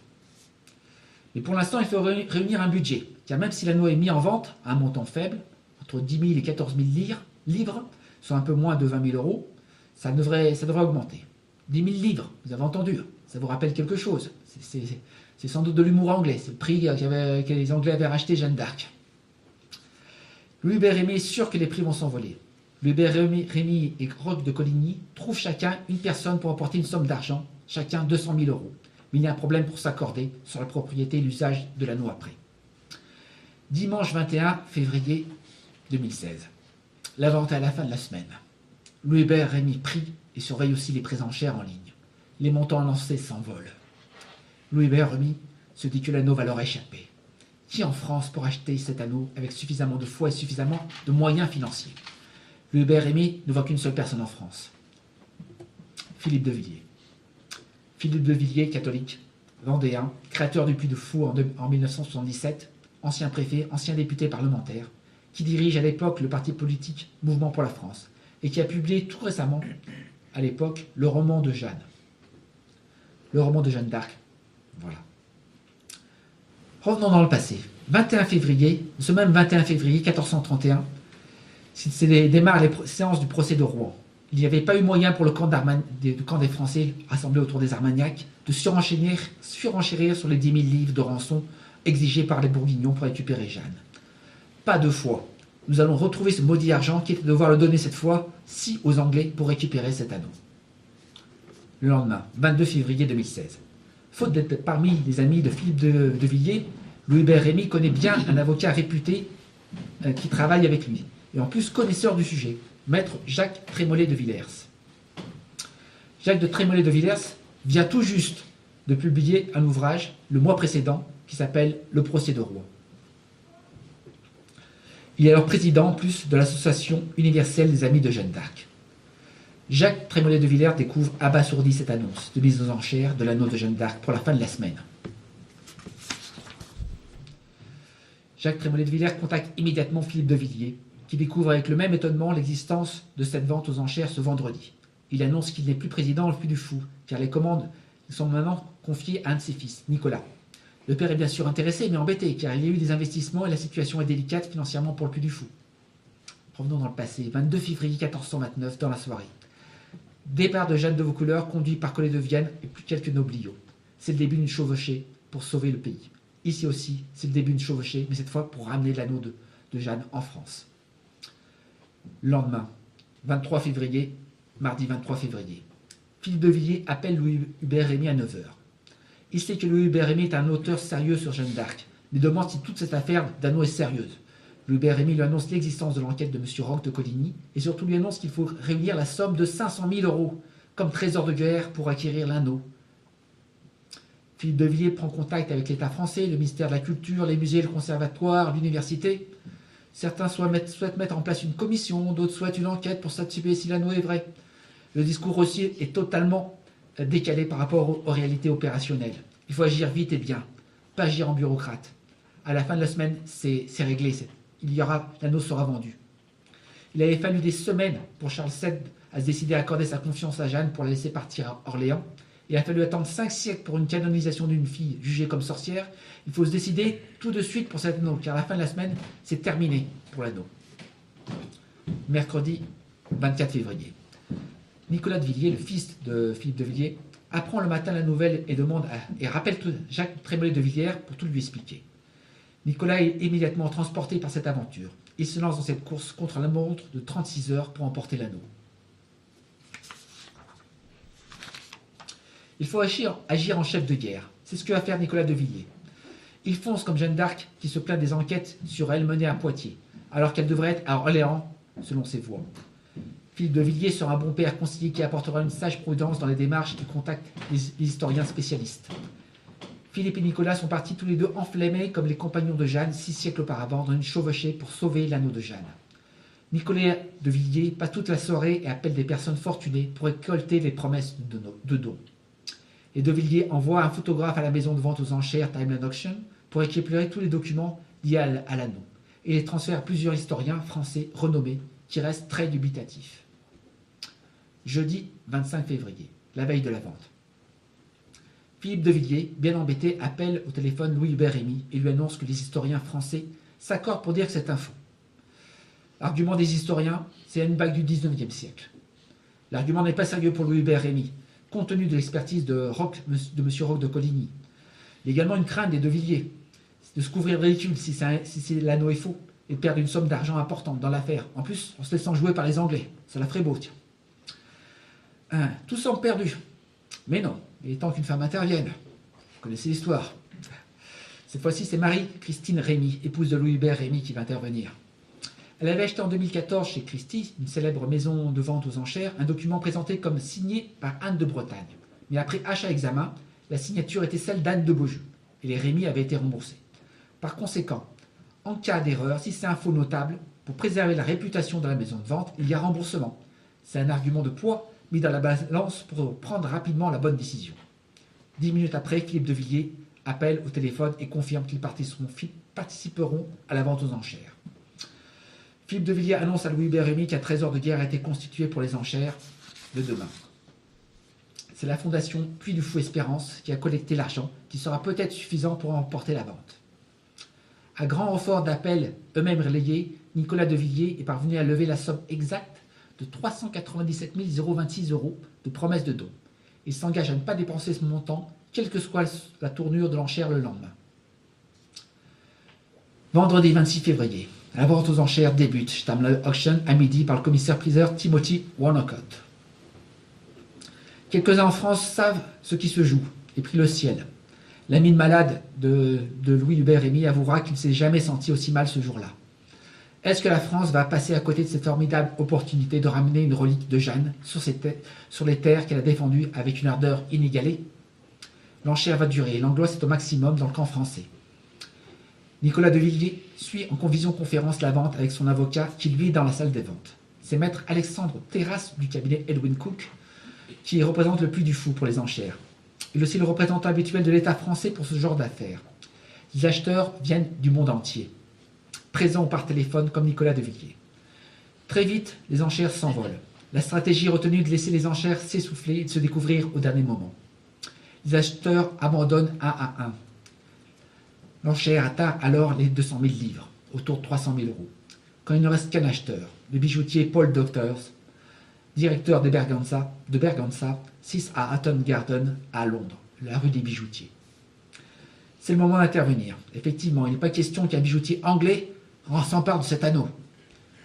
Mais pour l'instant, il faut réunir un budget, car même si l'anneau est mis en vente à un montant faible, entre 10 000 et 14 000 livres, soit un peu moins de 20 000 euros, ça devrait augmenter. 10 000 livres, vous avez entendu, ça vous rappelle quelque chose. C'est sans doute de l'humour anglais, c'est le prix que les Anglais avaient racheté Jeanne d'Arc. Louis-Hubert Rémy est sûr que les prix vont s'envoler. Louis-Hubert Rémy et Roch de Coligny trouvent chacun une personne pour apporter une somme d'argent, chacun 200 000 euros. Mais il y a un problème pour s'accorder sur la propriété et l'usage de l'anneau après. Dimanche 21 février 2016. La vente est à la fin de la semaine. Louis-Hubert Rémy prie et surveille aussi les prix en chair en ligne. Les montants annoncés s'envolent. Louis-Hubert Rémy se dit que l'anneau va leur échapper. Qui en France pour acheter cet anneau avec suffisamment de foi et suffisamment de moyens financiers? Louis-Hubert Rémy ne voit qu'une seule personne en France. Philippe de Villiers. Philippe de Villiers, catholique, vendéen, créateur du Puy de Fou en 1977, ancien préfet, ancien député parlementaire, qui dirige à l'époque le parti politique Mouvement pour la France, et qui a publié tout récemment, à l'époque, le roman de Jeanne. Le roman de Jeanne d'Arc. Voilà. Revenons dans le passé. 21 février, ce même 21 février 1431, démarrent les séances du procès de Rouen. Il n'y avait pas eu moyen pour le camp des Français rassemblés autour des Armagnacs de surenchérir sur les 10 000 livres de rançon exigés par les Bourguignons pour récupérer Jeanne. Pas deux fois. Nous allons retrouver ce maudit argent qui était de devoir le donner cette fois-ci aux Anglais pour récupérer cet anneau. Le lendemain, 22 février 2016. Faute d'être parmi les amis de Philippe de Villiers, Louis-Hubert Rémy connaît bien un avocat réputé qui travaille avec lui, et en plus connaisseur du sujet, maître Jacques Trémollet de Villers. Jacques de Trémollet de Villers vient tout juste de publier un ouvrage le mois précédent qui s'appelle « Le procès de Rouen ». Il est alors président en plus de l'Association universelle des amis de Jeanne d'Arc. Jacques Trémollet de Villers découvre abasourdi cette annonce de mise aux enchères de l'anneau de Jeanne d'Arc pour la fin de la semaine. Jacques Trémollet de Villers contacte immédiatement Philippe de Villiers, qui découvre avec le même étonnement l'existence de cette vente aux enchères ce vendredi. Il annonce qu'il n'est plus président le Puy du Fou, car les commandes sont maintenant confiées à un de ses fils, Nicolas. Le père est bien sûr intéressé, mais embêté, car il y a eu des investissements et la situation est délicate financièrement pour le Puy du Fou. Revenons dans le passé, 22 février 1429, dans la soirée. Départ de Jeanne de Vaucouleurs, conduit par Collet de Vienne et plus quelques nobliaux. C'est le début d'une chevauchée pour sauver le pays. Ici aussi, c'est le début d'une chevauchée, mais cette fois pour ramener l'anneau de Jeanne en France. Lendemain, 23 février, mardi 23 février. Philippe de Villiers appelle Louis-Hubert Rémy à 9h. Il sait que Louis-Hubert Rémy est un auteur sérieux sur Jeanne d'Arc, mais demande si toute cette affaire d'anneau est sérieuse. Louis-Hubert Rémy lui annonce l'existence de l'enquête de M. Roch de Coligny et surtout lui annonce qu'il faut réunir la somme de 500 000 euros comme trésor de guerre pour acquérir l'anneau. Philippe de Villiers prend contact avec l'État français, le ministère de la Culture, les musées, le conservatoire, l'université. Certains souhaitent mettre en place une commission, d'autres souhaitent une enquête pour statuer si l'anneau est vrai. Le discours aussi est totalement décalé par rapport aux réalités opérationnelles. Il faut agir vite et bien, pas agir en bureaucrate. À la fin de la semaine, c'est réglé. L'anneau sera vendu. Il avait fallu des semaines pour Charles VII à se décider à accorder sa confiance à Jeanne pour la laisser partir à Orléans. Il a fallu attendre 5 siècles pour une canonisation d'une fille jugée comme sorcière. Il faut se décider tout de suite pour cet anneau, car à la fin de la semaine, c'est terminé pour l'anneau. Mercredi 24 février. Nicolas de Villiers, le fils de Philippe de Villiers, apprend le matin la nouvelle et rappelle Jacques Trémollet de Villiers pour tout lui expliquer. Nicolas est immédiatement transporté par cette aventure. Il se lance dans cette course contre la montre de 36 heures pour emporter l'anneau. Il faut agir en chef de guerre. C'est ce que va faire Nicolas de Villiers. Il fonce comme Jeanne d'Arc qui se plaint des enquêtes sur elle menées à Poitiers, alors qu'elle devrait être à Orléans, selon ses voix. Philippe de Villiers sera un bon père conseiller qui apportera une sage prudence dans les démarches qui contactent les historiens spécialistes. Philippe et Nicolas sont partis tous les deux enflammés comme les compagnons de Jeanne 6 siècles auparavant dans une chevauchée pour sauver l'anneau de Jeanne. Nicolas de Villiers passe toute la soirée et appelle des personnes fortunées pour récolter les promesses de dons. Et de Villiers envoie un photographe à la maison de vente aux enchères Timeline Auction pour récupérer tous les documents liés à l'anneau et les transfère à plusieurs historiens français renommés qui restent très dubitatifs. Jeudi 25 février, la veille de la vente. Philippe de Villiers, bien embêté, appelle au téléphone Louis-Hubert Rémy et lui annonce que les historiens français s'accordent pour dire que c'est un faux. L'argument des historiens, c'est une bague du 19e siècle. L'argument n'est pas sérieux pour Louis-Hubert Rémy, compte tenu de l'expertise de M. Roch de Coligny. Il y a également une crainte des de Villiers, de se couvrir le ridicule si l'anneau est faux, et de perdre une somme d'argent importante dans l'affaire. En plus, en se laissant jouer par les Anglais. Ça la ferait beau, tiens. Tout semble perdu. Mais non, il est temps qu'une femme intervienne. Vous connaissez l'histoire. Cette fois-ci, c'est Marie-Christine Rémy, épouse de Louis-Hubert Rémy, qui va intervenir. Elle avait acheté en 2014 chez Christie, une célèbre maison de vente aux enchères, un document présenté comme signé par Anne de Bretagne. Mais après achat-examen, la signature était celle d'Anne de Beaujeu, et les Rémy avaient été remboursés. Par conséquent, en cas d'erreur, si c'est un faux notable, pour préserver la réputation de la maison de vente, il y a remboursement. C'est un argument de poids mis dans la balance pour prendre rapidement la bonne décision. 10 minutes après, Philippe de Villiers appelle au téléphone et confirme qu'ils participeront à la vente aux enchères. Philippe de Villiers annonce à Louis-Hubert Rémy qu'un trésor de guerre a été constitué pour les enchères de demain. C'est la fondation Puy du Fou Espérance qui a collecté l'argent, qui sera peut-être suffisant pour emporter la vente. À grand renfort d'appels eux-mêmes relayés, Nicolas de Villiers est parvenu à lever la somme exacte de 397 026 € de promesses de dons. Il s'engage à ne pas dépenser ce montant, quelle que soit la tournure de l'enchère le lendemain. Vendredi 26 février, la vente aux enchères débute chez Tamla Auction à midi par le commissaire-priseur Timothy Warnocott. Quelques-uns en France savent ce qui se joue et prient le ciel. L'ami malade de Louis-Hubert Rémy avouera qu'il ne s'est jamais senti aussi mal ce jour-là. Est-ce que la France va passer à côté de cette formidable opportunité de ramener une relique de Jeanne sur les terres qu'elle a défendues avec une ardeur inégalée? L'enchère va durer et l'angoisse est au maximum dans le camp français. Nicolas de Villiers suit en visioconférence la vente avec son avocat qui lui est dans la salle des ventes. C'est maître Alexandre Terrasse du cabinet Edwin Cook qui représente le Puy du Fou pour les enchères. Il est aussi le représentant habituel de l'État français pour ce genre d'affaires. Les acheteurs viennent du monde entier, présents par téléphone comme Nicolas de Villiers. Très vite, les enchères s'envolent. La stratégie retenue de laisser les enchères s'essouffler et de se découvrir au dernier moment. Les acheteurs abandonnent un à un. L'enchère atteint alors les 200 000 livres, autour de 300 000 €. Quand il ne reste qu'un acheteur, le bijoutier Paul Doctors, directeur de Berganza, 6 à Hatton Garden à Londres, la rue des bijoutiers. C'est le moment d'intervenir. Effectivement, il n'est pas question qu'un bijoutier anglais s'empare de cet anneau.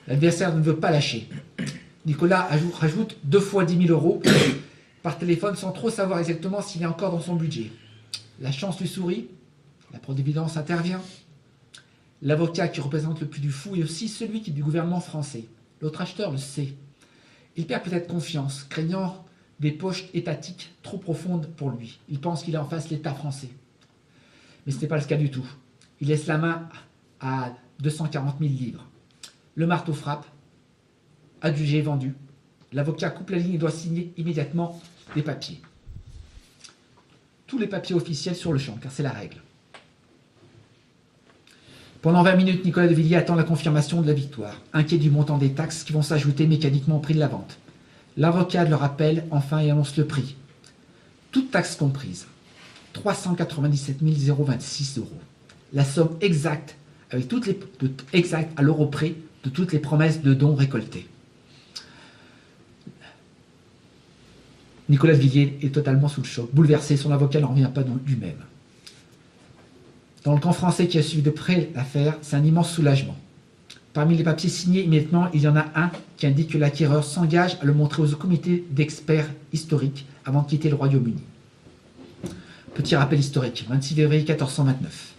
L'adversaire ne veut pas lâcher. Nicolas rajoute 2 fois 10 000 € par téléphone sans trop savoir exactement s'il est encore dans son budget. La chance lui sourit, la providence intervient. L'avocat qui représente le Puy du Fou est aussi celui qui est du gouvernement français. L'autre acheteur le sait. Il perd peut-être confiance, craignant des poches étatiques trop profondes pour lui. Il pense qu'il est en face l'État français. Mais ce n'est pas le cas du tout. Il laisse la main à 240 000 livres. Le marteau frappe, adjugé vendu. L'avocat coupe la ligne et doit signer immédiatement des papiers. Tous les papiers officiels sur le champ, car c'est la règle. Pendant 20 minutes, Nicolas de Villiers attend la confirmation de la victoire, inquiet du montant des taxes qui vont s'ajouter mécaniquement au prix de la vente. L'avocat le rappelle enfin et annonce le prix. Toutes taxes comprises, 397 026 €. La somme exacte, exacte à l'euro près, de toutes les promesses de dons récoltées. Nicolas de Villiers est totalement sous le choc. Bouleversé, son avocat n'en revient pas lui-même. Dans le camp français qui a suivi de près l'affaire, c'est un immense soulagement. Parmi les papiers signés immédiatement, il y en a un qui indique que l'acquéreur s'engage à le montrer aux comités d'experts historiques avant de quitter le Royaume-Uni. Petit rappel historique, 26 février 1429.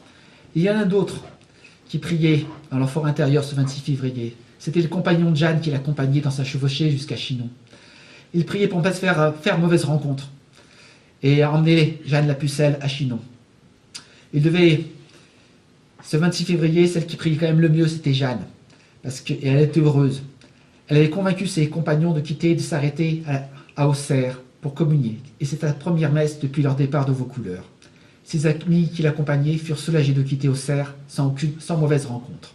Il y en a d'autres qui priaient dans leur fort intérieur ce 26 février. C'était le compagnon de Jeanne qui l'accompagnait dans sa chevauchée jusqu'à Chinon. Il priait pour ne pas se faire mauvaise rencontre et emmener Jeanne la Pucelle à Chinon. Il devait, ce 26 février, celle qui priait quand même le mieux, c'était Jeanne, et elle était heureuse. Elle avait convaincu ses compagnons de quitter et de s'arrêter à Auxerre pour communier, et c'était la première messe depuis leur départ de Vaucouleurs. Ses amis qui l'accompagnaient furent soulagés de quitter Auxerre sans mauvaise rencontre.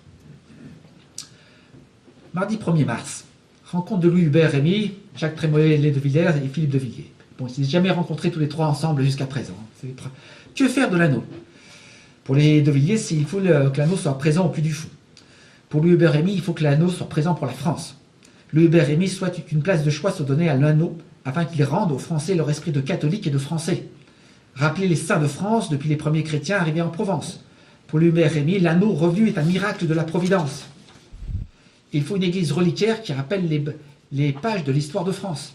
Mardi 1er mars, rencontre de Louis-Hubert Rémy, Jacques Trémollet de Villers et Philippe de Villiers. Bon, ils ne s'est jamais rencontrés tous les trois ensemble jusqu'à présent. Que faire de l'anneau? Pour les De Villiers, il faut que l'anneau soit présent au Puy du Fou. Pour Louis Hubert Rémy, il faut que l'anneau soit présent pour la France. Louis Hubert Rémy souhaite qu'une place de choix soit donnée à l'anneau afin qu'il rende aux Français leur esprit de catholique et de français. Rappeler les saints de France depuis les premiers chrétiens arrivés en Provence. Pour Louis Hubert Rémy, l'anneau revenu est un miracle de la Providence. Il faut une église reliquaire qui rappelle les pages de l'histoire de France.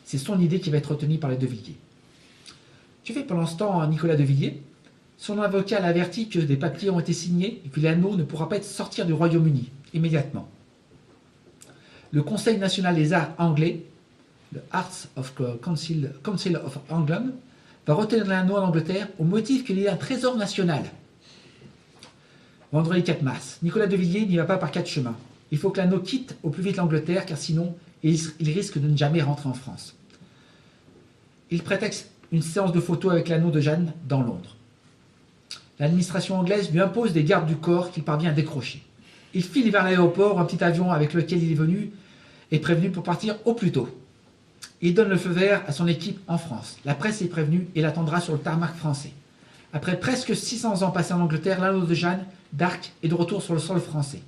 C'est son idée qui va être retenue par les De Villiers. Que fait pendant ce temps Nicolas De Villiers? Son avocat l'a averti que des papiers ont été signés et que l'anneau ne pourra pas sortir du Royaume-Uni immédiatement. Le Conseil national des arts anglais, le Arts of Council of England, va retenir l'anneau en Angleterre au motif qu'il est un trésor national. Vendredi 4 mars, Nicolas De Villiers n'y va pas par quatre chemins. Il faut que l'anneau quitte au plus vite l'Angleterre, car sinon, il risque de ne jamais rentrer en France. Il prétexte une séance de photos avec l'anneau de Jeanne dans Londres. L'administration anglaise lui impose des gardes du corps qu'il parvient à décrocher. Il file vers l'aéroport où un petit avion avec lequel il est venu est prévenu pour partir au plus tôt. Il donne le feu vert à son équipe en France. La presse est prévenue et l'attendra sur le tarmac français. Après presque 600 ans passés en Angleterre, l'anneau de Jeanne d'Arc est de retour sur le sol français.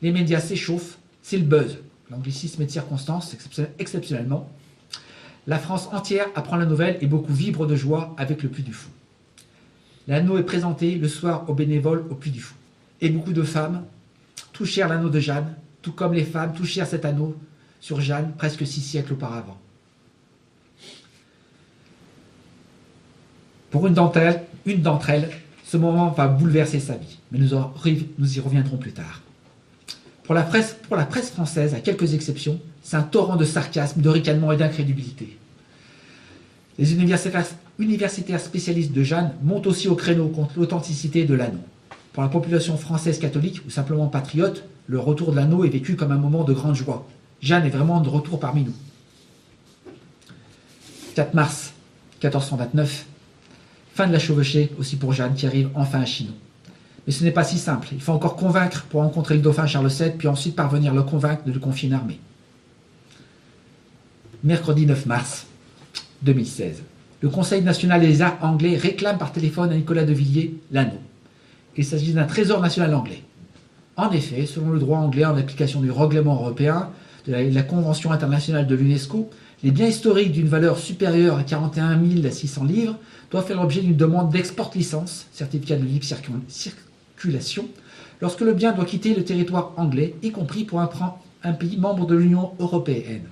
Les médias s'échauffent, c'est le buzz. L'anglicisme est de circonstance, exceptionnellement. La France entière apprend la nouvelle et beaucoup vibrent de joie avec le Puy du Fou. L'anneau est présenté le soir aux bénévoles au Puy du Fou. Et beaucoup de femmes touchèrent l'anneau de Jeanne, tout comme les femmes touchèrent cet anneau sur Jeanne presque 6 siècles auparavant. Pour une d'entre elles, ce moment va bouleverser sa vie, mais nous y reviendrons plus tard. Pour la presse française, à quelques exceptions, c'est un torrent de sarcasme, de ricanement et d'incrédulité. Les universitaires spécialistes de Jeanne montent aussi au créneau contre l'authenticité de l'anneau. Pour la population française catholique ou simplement patriote, le retour de l'anneau est vécu comme un moment de grande joie. Jeanne est vraiment de retour parmi nous. 4 mars 1429, fin de la chevauchée aussi pour Jeanne qui arrive enfin à Chinon. Mais ce n'est pas si simple. Il faut encore convaincre pour rencontrer le dauphin Charles VII, puis ensuite parvenir à le convaincre de lui confier une armée. Mercredi 9 mars 2016. Le Conseil national des arts anglais réclame par téléphone à Nicolas De Villiers l'anneau. Il s'agit d'un trésor national anglais. En effet, selon le droit anglais en application du règlement européen, de la Convention internationale de l'UNESCO, les biens historiques d'une valeur supérieure à 41 600 livres doivent faire l'objet d'une demande d'export-licence, certificat de libre circulation, lorsque le bien doit quitter le territoire anglais, y compris pour un pays membre de l'Union européenne.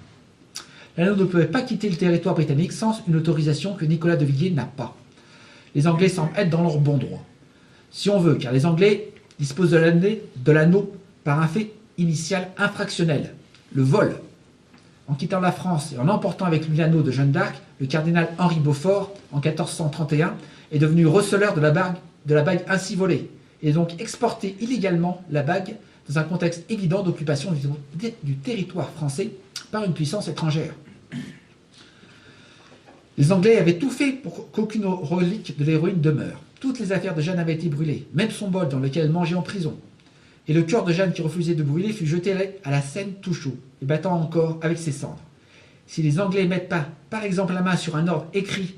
L'anneau ne pouvait pas quitter le territoire britannique sans une autorisation que Nicolas De Villiers n'a pas. Les Anglais semblent être dans leur bon droit. Si on veut, car les Anglais disposent de l'anneau par un fait initial infractionnel, le vol. En quittant la France et en emportant avec lui l'anneau de Jeanne d'Arc, le cardinal Henri Beaufort, en 1431, est devenu receleur de la bague ainsi volée, et donc exporté illégalement la bague dans un contexte évident d'occupation du territoire français par une puissance étrangère. Les Anglais avaient tout fait pour qu'aucune relique de l'héroïne demeure. Toutes les affaires de Jeanne avaient été brûlées, même son bol dans lequel elle mangeait en prison. Et le cœur de Jeanne qui refusait de brûler fut jeté à la Seine tout chaud, et battant encore avec ses cendres. Si les Anglais mettent pas, par exemple, la main sur un ordre écrit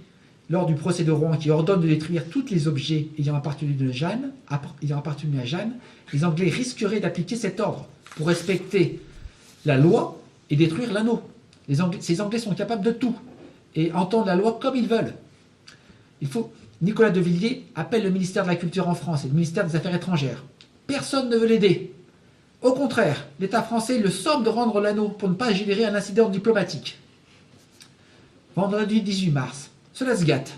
lors du procès de Rouen qui ordonne de détruire tous les objets ayant appartenu à Jeanne, les Anglais risqueraient d'appliquer cet ordre pour respecter la loi et détruire l'anneau. Ces Anglais sont capables de tout et entendent la loi comme ils veulent. Nicolas De Villiers appelle le ministère de la Culture en France et le ministère des Affaires étrangères. Personne ne veut l'aider. Au contraire, l'État français le somme de rendre l'anneau pour ne pas générer un incident diplomatique. Vendredi 18 mars, cela se gâte.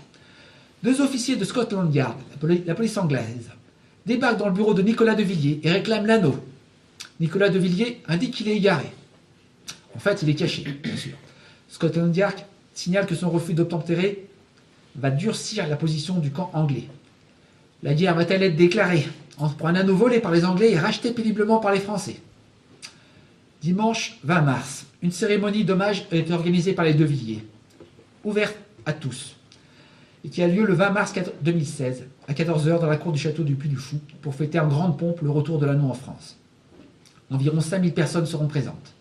2 officiers de Scotland Yard, la police anglaise, débarquent dans le bureau de Nicolas De Villiers et réclament l'anneau. Nicolas De Villiers indique qu'il est égaré. En fait, il est caché, bien sûr. Scotland Yard signale que son refus d'obtempérer va durcir la position du camp anglais. La guerre va-t-elle être déclarée pour un anneau volé par les Anglais et racheté péniblement par les Français? Dimanche 20 mars, une cérémonie d'hommage a été organisée par les De Villiers, ouverte à tous, et qui a lieu le 20 mars 2016, à 14 h dans la cour du château du Puy du Fou, pour fêter en grande pompe le retour de l'anneau en France. Environ 5000 personnes seront présentes.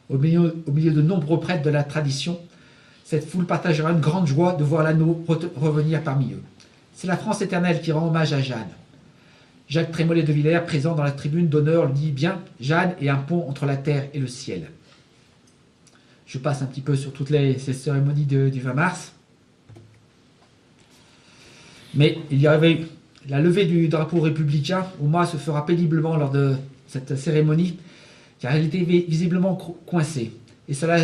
Au milieu de nombreux prêtres de la tradition, Cette foule partagera une grande joie de voir l'anneau revenir parmi eux. C'est la France éternelle qui rend hommage à Jeanne. Jacques Trémollet de Villers, présent dans la tribune d'honneur, lui dit bien « Jeanne est un pont entre la terre et le ciel ». Je passe un petit peu sur toutes ces cérémonies du 20 mars. Mais il y avait la levée du drapeau républicain. Oma se fera péniblement lors de cette cérémonie, car elle était visiblement coincée. Et cela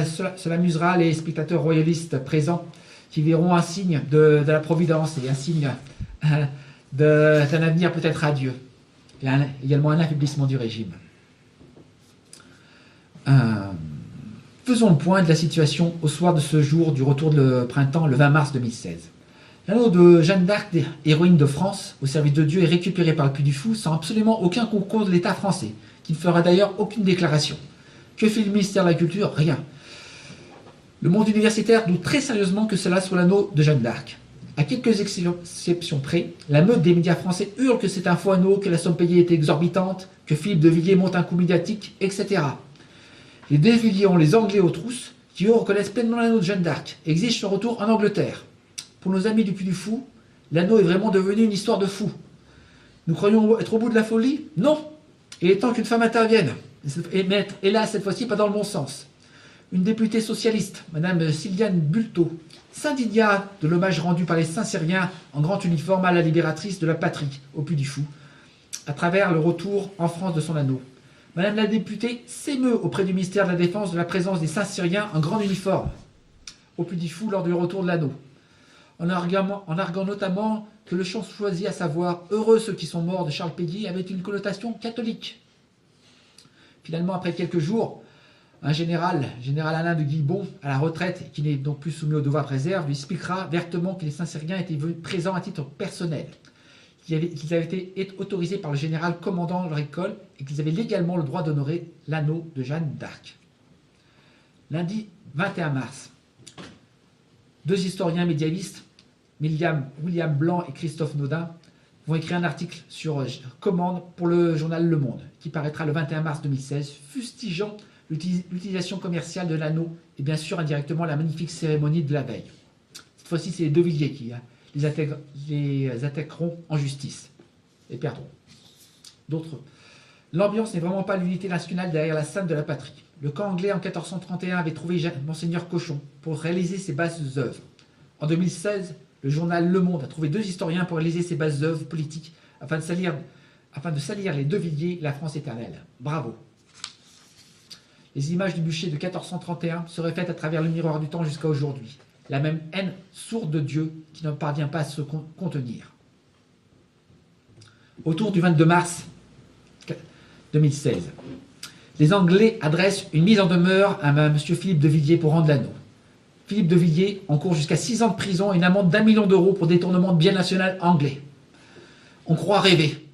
amusera les spectateurs royalistes présents, qui verront un signe de la providence et un signe d'un avenir peut-être radieux. Et également un affaiblissement du régime. Faisons le point de la situation au soir de ce jour du retour de printemps, le 20 mars 2016. L'anneau de Jeanne d'Arc, héroïne de France, au service de Dieu, est récupéré par le Puy du Fou sans absolument aucun concours de l'État français, qui ne fera d'ailleurs aucune déclaration. Que fait le ministère de la Culture? Rien. Le monde universitaire doute très sérieusement que cela soit l'anneau de Jeanne d'Arc. À quelques exceptions près, la meute des médias français hurle que c'est un faux anneau, que la somme payée est exorbitante, que Philippe de Villiers monte un coup médiatique, etc. Les De Villiers ont les Anglais aux trousses, qui eux reconnaissent pleinement l'anneau de Jeanne d'Arc, et exigent son retour en Angleterre. Pour nos amis du Puy du Fou, l'anneau est vraiment devenu une histoire de fou. Nous croyons être au bout de la folie? Non. Il est temps qu'une femme intervienne. Et là, cette fois-ci, pas dans le bon sens. Une députée socialiste, Madame Sylviane Bulto, s'indigna de l'hommage rendu par les Saint-Cyriens en grand uniforme à la libératrice de la patrie, au Puy du Fou, à travers le retour en France de son anneau. Madame la députée s'émeut auprès du ministère de la Défense de la présence des Saint-Cyriens en grand uniforme, au Puy du Fou lors du retour de l'anneau, en arguant notamment que le chant choisi, à savoir « Heureux ceux qui sont morts » de Charles Péguy, avait une connotation catholique. Finalement, après quelques jours, un général Alain de Guilbon, à la retraite, qui n'est donc plus soumis au devoir de réserve, lui expliquera vertement que les Saint-Cyriens étaient présents à titre personnel, qu'ils avaient été autorisés par le général commandant leur école et qu'ils avaient légalement le droit d'honorer l'anneau de Jeanne d'Arc. Lundi 21 mars, deux historiens médiévistes, William Blanc et Christophe Naudin, vont écrire un article sur commande pour le journal Le Monde, qui paraîtra le 21 mars 2016, fustigeant l'utilisation commerciale de l'anneau et bien sûr indirectement la magnifique cérémonie de la veille. Cette fois-ci, c'est les De Villiers qui les attaqueront en justice et perdront. D'autres. L'ambiance n'est vraiment pas l'unité nationale derrière la scène de la patrie. Le camp anglais en 1431 avait trouvé Monseigneur Cochon pour réaliser ses bases œuvres. En 2016, le journal Le Monde a trouvé deux historiens pour réaliser ses bases œuvres politiques afin de salir les De Villiers et la France éternelle. Bravo. Les images du bûcher de 1431 seraient faites à travers le miroir du temps jusqu'à aujourd'hui. La même haine sourde de Dieu qui ne parvient pas à se contenir. Autour du 22 mars 2016, les Anglais adressent une mise en demeure à M. Philippe de Villiers pour rendre l'anneau. Philippe de Villiers encourt jusqu'à 6 ans de prison et une amende d'1 million d'euros pour détournement de biens national anglais. On croit rêver.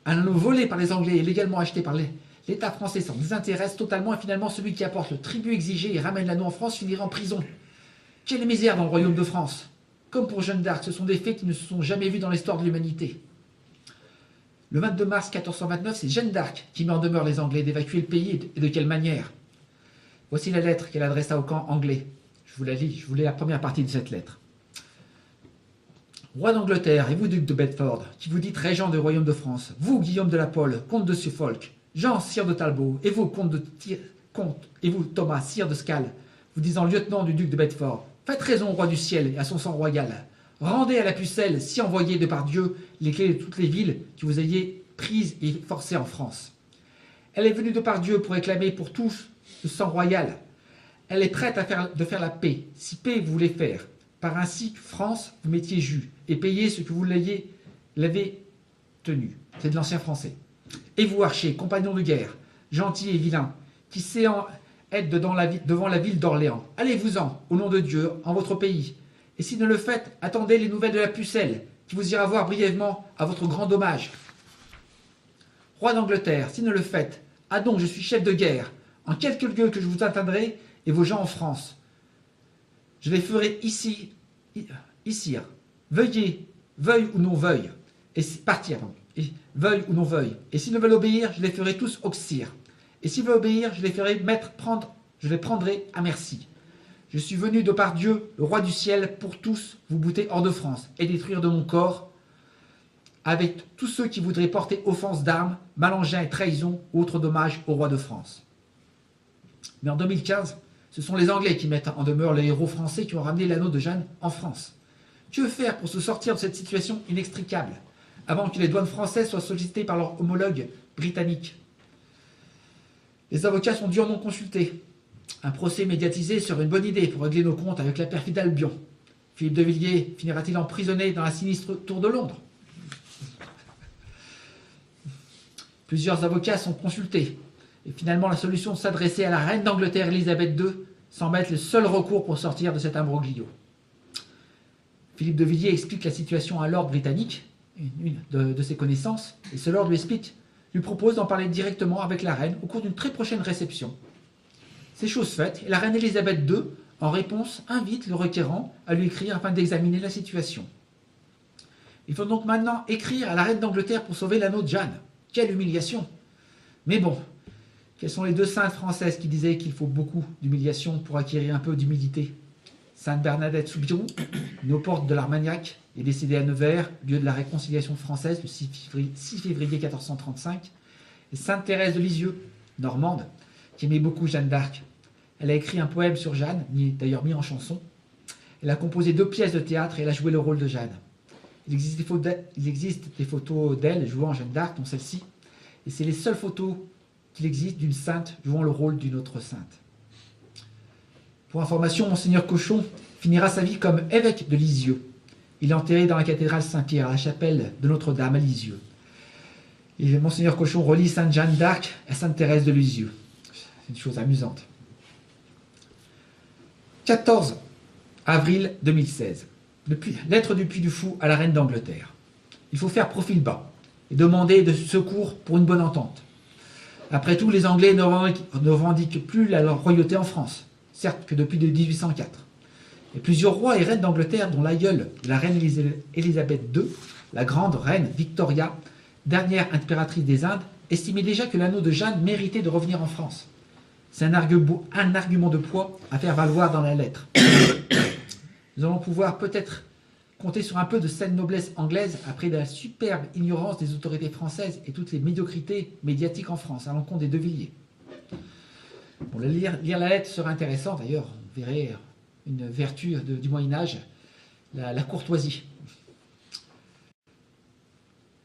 Un anneau volé par les Anglais et légalement acheté par l'État français s'en désintéresse totalement et finalement celui qui apporte le tribut exigé et ramène l'anneau en France finira en prison. Quelle misère dans le royaume de France! Comme pour Jeanne d'Arc, ce sont des faits qui ne se sont jamais vus dans l'histoire de l'humanité. Le 22 mars 1429, c'est Jeanne d'Arc qui met en demeure les Anglais d'évacuer le pays et de quelle manière. Voici la lettre qu'elle adressa au camp anglais. Je vous la lis, je vous lis la première partie de cette lettre. Roi d'Angleterre, et vous, duc de Bedford, qui vous dites régent du royaume de France, vous, Guillaume de la Pole, comte de Suffolk, Jean, sire de Talbot, et vous, et vous, Thomas, sire de Scales, vous disant lieutenant du duc de Bedford, faites raison au roi du ciel et à son sang royal. Rendez à la pucelle, si envoyé de par Dieu, les clés de toutes les villes que vous ayez prises et forcées en France. Elle est venue de par Dieu pour réclamer pour tous le sang royal. Elle est prête à faire la paix, si paix vous voulez faire. Par ainsi que France, vous mettiez jus et payez ce que vous l'avez tenu. C'est de l'ancien français. Et vous, archers, compagnons de guerre, gentils et vilains, qui séant être devant la ville d'Orléans, allez-vous-en, au nom de Dieu, en votre pays. Et si ne le faites, attendez les nouvelles de la pucelle, qui vous ira voir brièvement à votre grand dommage. Roi d'Angleterre, si ne le faites, ah donc, je suis chef de guerre, en quelque lieu que je vous atteindrai, et vos gens en France. Je les ferai ici, veuille ou non veuille, et partir, veuille ou non veuille. Et s'ils ne veulent obéir, je les ferai tous oxyre. Et s'ils veulent obéir, je les prendrai à merci. Je suis venu de par Dieu, le roi du ciel, pour tous vous bouter hors de France et détruire de mon corps avec tous ceux qui voudraient porter offense d'armes, malengin et trahison ou autre dommage au roi de France. Mais en 2015, ce sont les Anglais qui mettent en demeure les héros français qui ont ramené l'anneau de Jeanne en France. Que faire pour se sortir de cette situation inextricable, avant que les douanes françaises soient sollicitées par leurs homologues britanniques? Les avocats sont durement consultés. Un procès médiatisé serait une bonne idée pour régler nos comptes avec la perfide Albion. Philippe de Villiers finira-t-il emprisonné dans la sinistre tour de Londres? Plusieurs avocats sont consultés. Et finalement, la solution de s'adresser à la reine d'Angleterre, Élisabeth II, semble être le seul recours pour sortir de cet imbroglio. Philippe de Villiers explique la situation à l'ordre britannique, une de ses connaissances, et ce lord lui propose d'en parler directement avec la reine au cours d'une très prochaine réception. C'est chose faite, et la reine Élisabeth II, en réponse, invite le requérant à lui écrire afin d'examiner la situation. Il faut donc maintenant écrire à la reine d'Angleterre pour sauver l'anneau de Jeanne. Quelle humiliation! Mais bon, quelles sont les deux saintes françaises qui disaient qu'il faut beaucoup d'humiliation pour acquérir un peu d'humilité? Sainte Bernadette Soubirous, née aux portes de l'Armagnac, est décédée à Nevers, lieu de la réconciliation française, le 6 février 1435, et Sainte Thérèse de Lisieux, normande, qui aimait beaucoup Jeanne d'Arc. Elle a écrit un poème sur Jeanne, d'ailleurs mis en chanson. Elle a composé 2 pièces de théâtre et elle a joué le rôle de Jeanne. Il existe des photos d'elle jouant Jeanne d'Arc, dont celle-ci, et c'est les seules photos qu'il existe d'une sainte jouant le rôle d'une autre sainte. Pour information, Monseigneur Cochon finira sa vie comme évêque de Lisieux. Il est enterré dans la cathédrale Saint-Pierre, à la chapelle de Notre-Dame à Lisieux. Et Monseigneur Cochon relie Sainte Jeanne d'Arc à Sainte Thérèse de Lisieux. C'est une chose amusante. 14 avril 2016. Lettre du Puy du Fou à la reine d'Angleterre. Il faut faire profil bas et demander de secours pour une bonne entente. Après tout, les Anglais ne revendiquent plus la royauté en France, certes que depuis 1804. Et plusieurs rois et reines d'Angleterre, dont l'aïeule de la reine Élisabeth II, la grande reine Victoria, dernière impératrice des Indes, estimaient déjà que l'anneau de Jeanne méritait de revenir en France. C'est un argument de poids à faire valoir dans la lettre. Nous allons pouvoir peut-être compter sur un peu de saine noblesse anglaise après de la superbe ignorance des autorités françaises et toutes les médiocrités médiatiques en France à l'encontre des De Villiers. Bon, lire la lettre sera intéressant, d'ailleurs, on verrait une vertu du Moyen-Âge, la courtoisie.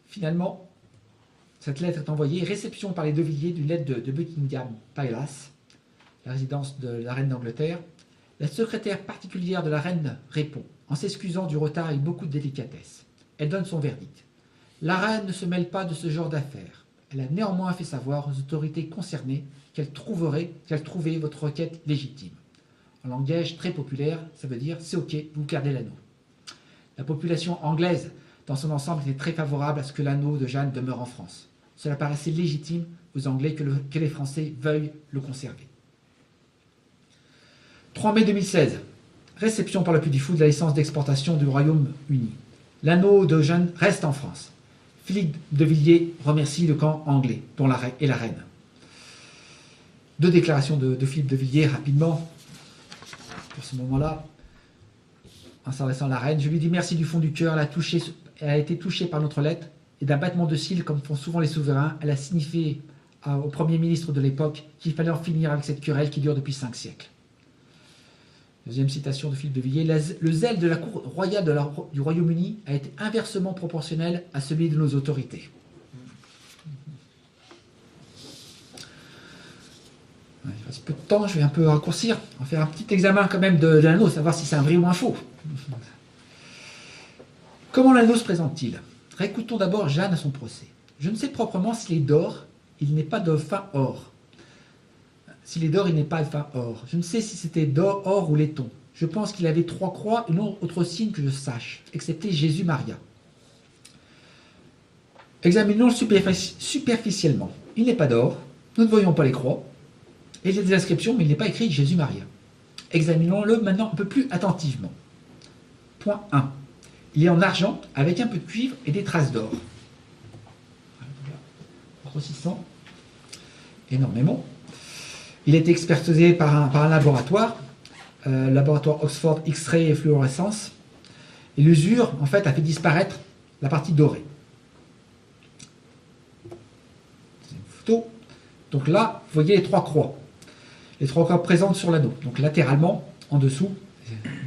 Finalement, cette lettre est envoyée, réception par les De Villiers d'une lettre de Buckingham Palace, la résidence de la reine d'Angleterre. La secrétaire particulière de la reine répond, en s'excusant du retard avec beaucoup de délicatesse. Elle donne son verdict. La reine ne se mêle pas de ce genre d'affaires. Elle a néanmoins fait savoir aux autorités concernées qu'elle trouvait votre requête légitime. En langage très populaire, ça veut dire « c'est ok, vous gardez l'anneau ». La population anglaise, dans son ensemble, était très favorable à ce que l'anneau de Jeanne demeure en France. Cela paraissait légitime aux Anglais que les Français veuillent le conserver. 3 mai 2016, réception par le Puy du Fou de la licence d'exportation du Royaume-Uni. L'anneau de Jeanne reste en France. Philippe de Villiers remercie le camp anglais et la reine. 2 déclarations de Philippe de Villiers rapidement. Pour ce moment-là, en s'adressant à la reine, je lui dis merci du fond du cœur. Elle a été touchée par notre lettre et d'un battement de cils, comme font souvent les souverains, elle a signifié au Premier ministre de l'époque qu'il fallait en finir avec cette querelle qui dure depuis 5 siècles. Deuxième citation de Philippe de Villiers, le zèle de la cour royale du Royaume-Uni a été inversement proportionnel à celui de nos autorités. Il reste peu de temps, je vais un peu raccourcir. On va faire un petit examen quand même de l'anneau, savoir si c'est un vrai ou un faux. Comment l'anneau se présente-t-il? Réécoutons d'abord Jeanne à son procès. Je ne sais proprement s'il est d'or, il n'est pas de fin or. S'il est d'or, il n'est pas de fin or. Je ne sais si c'était d'or, or ou laiton. Je pense qu'il avait 3 croix et non autre signe que je sache, excepté Jésus-Maria. Examinons-le superficiellement. Il n'est pas d'or, nous ne voyons pas les croix, et il y a des inscriptions, mais il n'est pas écrit Jésus-Maria. Examinons-le maintenant un peu plus attentivement. Point 1. Il est en argent avec un peu de cuivre et des traces d'or. Grossissant énormément. Il a été expertisé par un laboratoire laboratoire Oxford X-ray et fluorescence. Et l'usure, en fait, a fait disparaître la partie dorée. C'est une photo. Donc là, vous voyez les trois croix. Les trois croix présentes sur l'anneau. Donc latéralement, en dessous,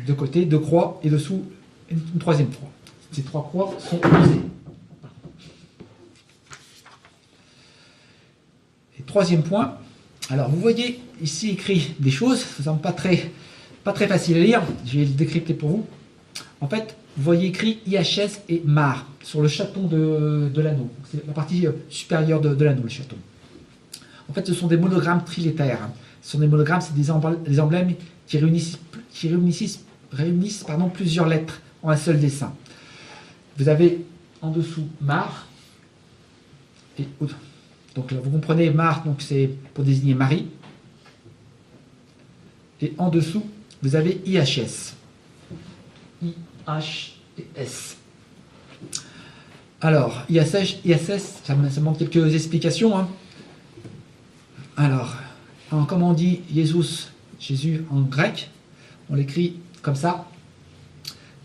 de côté, deux croix, et dessous, une troisième croix. Ces trois croix sont opposées. Et troisième point, alors vous voyez ici écrit des choses, ça ne semble pas très facile à lire, je vais le décrypter pour vous. En fait, vous voyez écrit IHS et MAR sur le chaton de l'anneau. C'est la partie supérieure de l'anneau, le chaton. En fait, ce sont des monogrammes trilétaires. Ce sont des monogrammes, c'est des emblèmes qui réunissent plusieurs lettres en un seul dessin. Vous avez en dessous Mar, et donc là, vous comprenez, Mar, donc c'est pour désigner Marie. Et en dessous, vous avez IHS. IHS. Alors, ISS, ça demande quelques explications. Hein. Alors, comme on dit Jésus en grec, on l'écrit comme ça.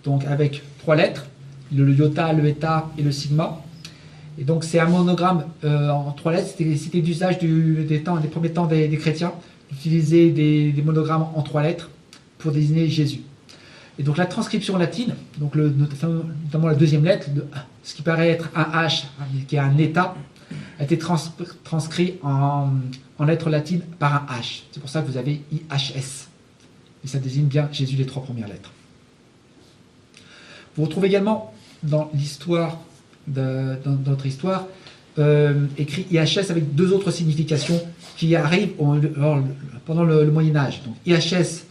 Donc avec trois lettres, le iota, le eta et le sigma. Et donc c'est un monogramme en trois lettres. C'était d'usage des premiers temps des chrétiens d'utiliser des monogrammes en trois lettres pour désigner Jésus. Et donc la transcription latine, donc notamment la deuxième lettre, ce qui paraît être un H, qui est un eta, a été transcrit en lettres latines par un H. C'est pour ça que vous avez IHS. Et ça désigne bien Jésus, les trois premières lettres. Vous retrouvez également dans l'histoire, dans notre histoire, écrit IHS avec deux autres significations qui arrivent pendant le Moyen-Âge. Donc IHS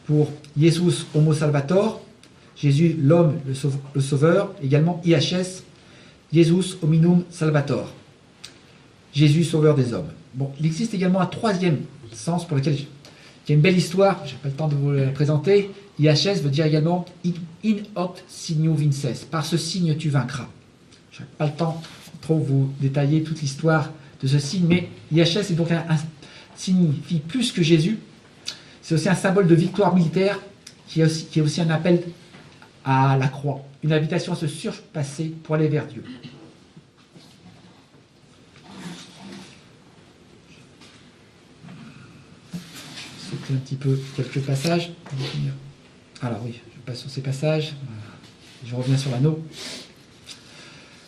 pour Jesus Homo Salvator, Jésus l'homme, le sauveur, également IHS, Jesus Hominum Salvator, Jésus sauveur des hommes. Bon, il existe également un troisième sens pour lequel il y a une belle histoire, je n'ai pas le temps de vous la présenter. IHS veut dire également in hoc signo vinces, par ce signe tu vaincras. Je n'ai pas le temps de trop vous détailler toute l'histoire de ce signe, mais IHS est donc signifie plus que Jésus. C'est aussi un symbole de victoire militaire qui est aussi un appel à la croix, une invitation à se surpasser pour aller vers Dieu. Un petit peu quelques passages. Alors oui, je passe sur ces passages. Je reviens sur l'anneau.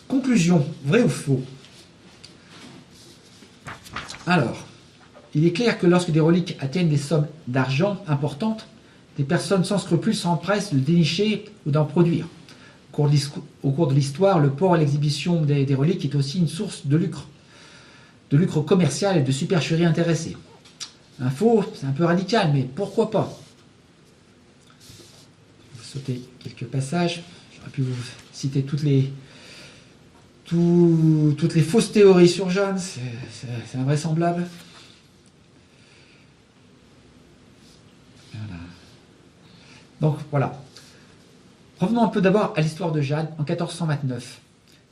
Conclusion, vrai ou faux? Alors, il est clair que lorsque des reliques atteignent des sommes d'argent importantes, des personnes sans scrupules s'empressent de dénicher ou d'en produire. Au cours de l'histoire, le port et l'exhibition des reliques est aussi une source de lucre commercial et de supercherie intéressée. Un faux, c'est un peu radical, mais pourquoi pas? Je vais sauter quelques passages. J'aurais pu vous citer toutes les fausses théories sur Jeanne, c'est invraisemblable. Voilà. Donc voilà. Revenons un peu d'abord à l'histoire de Jeanne en 1429.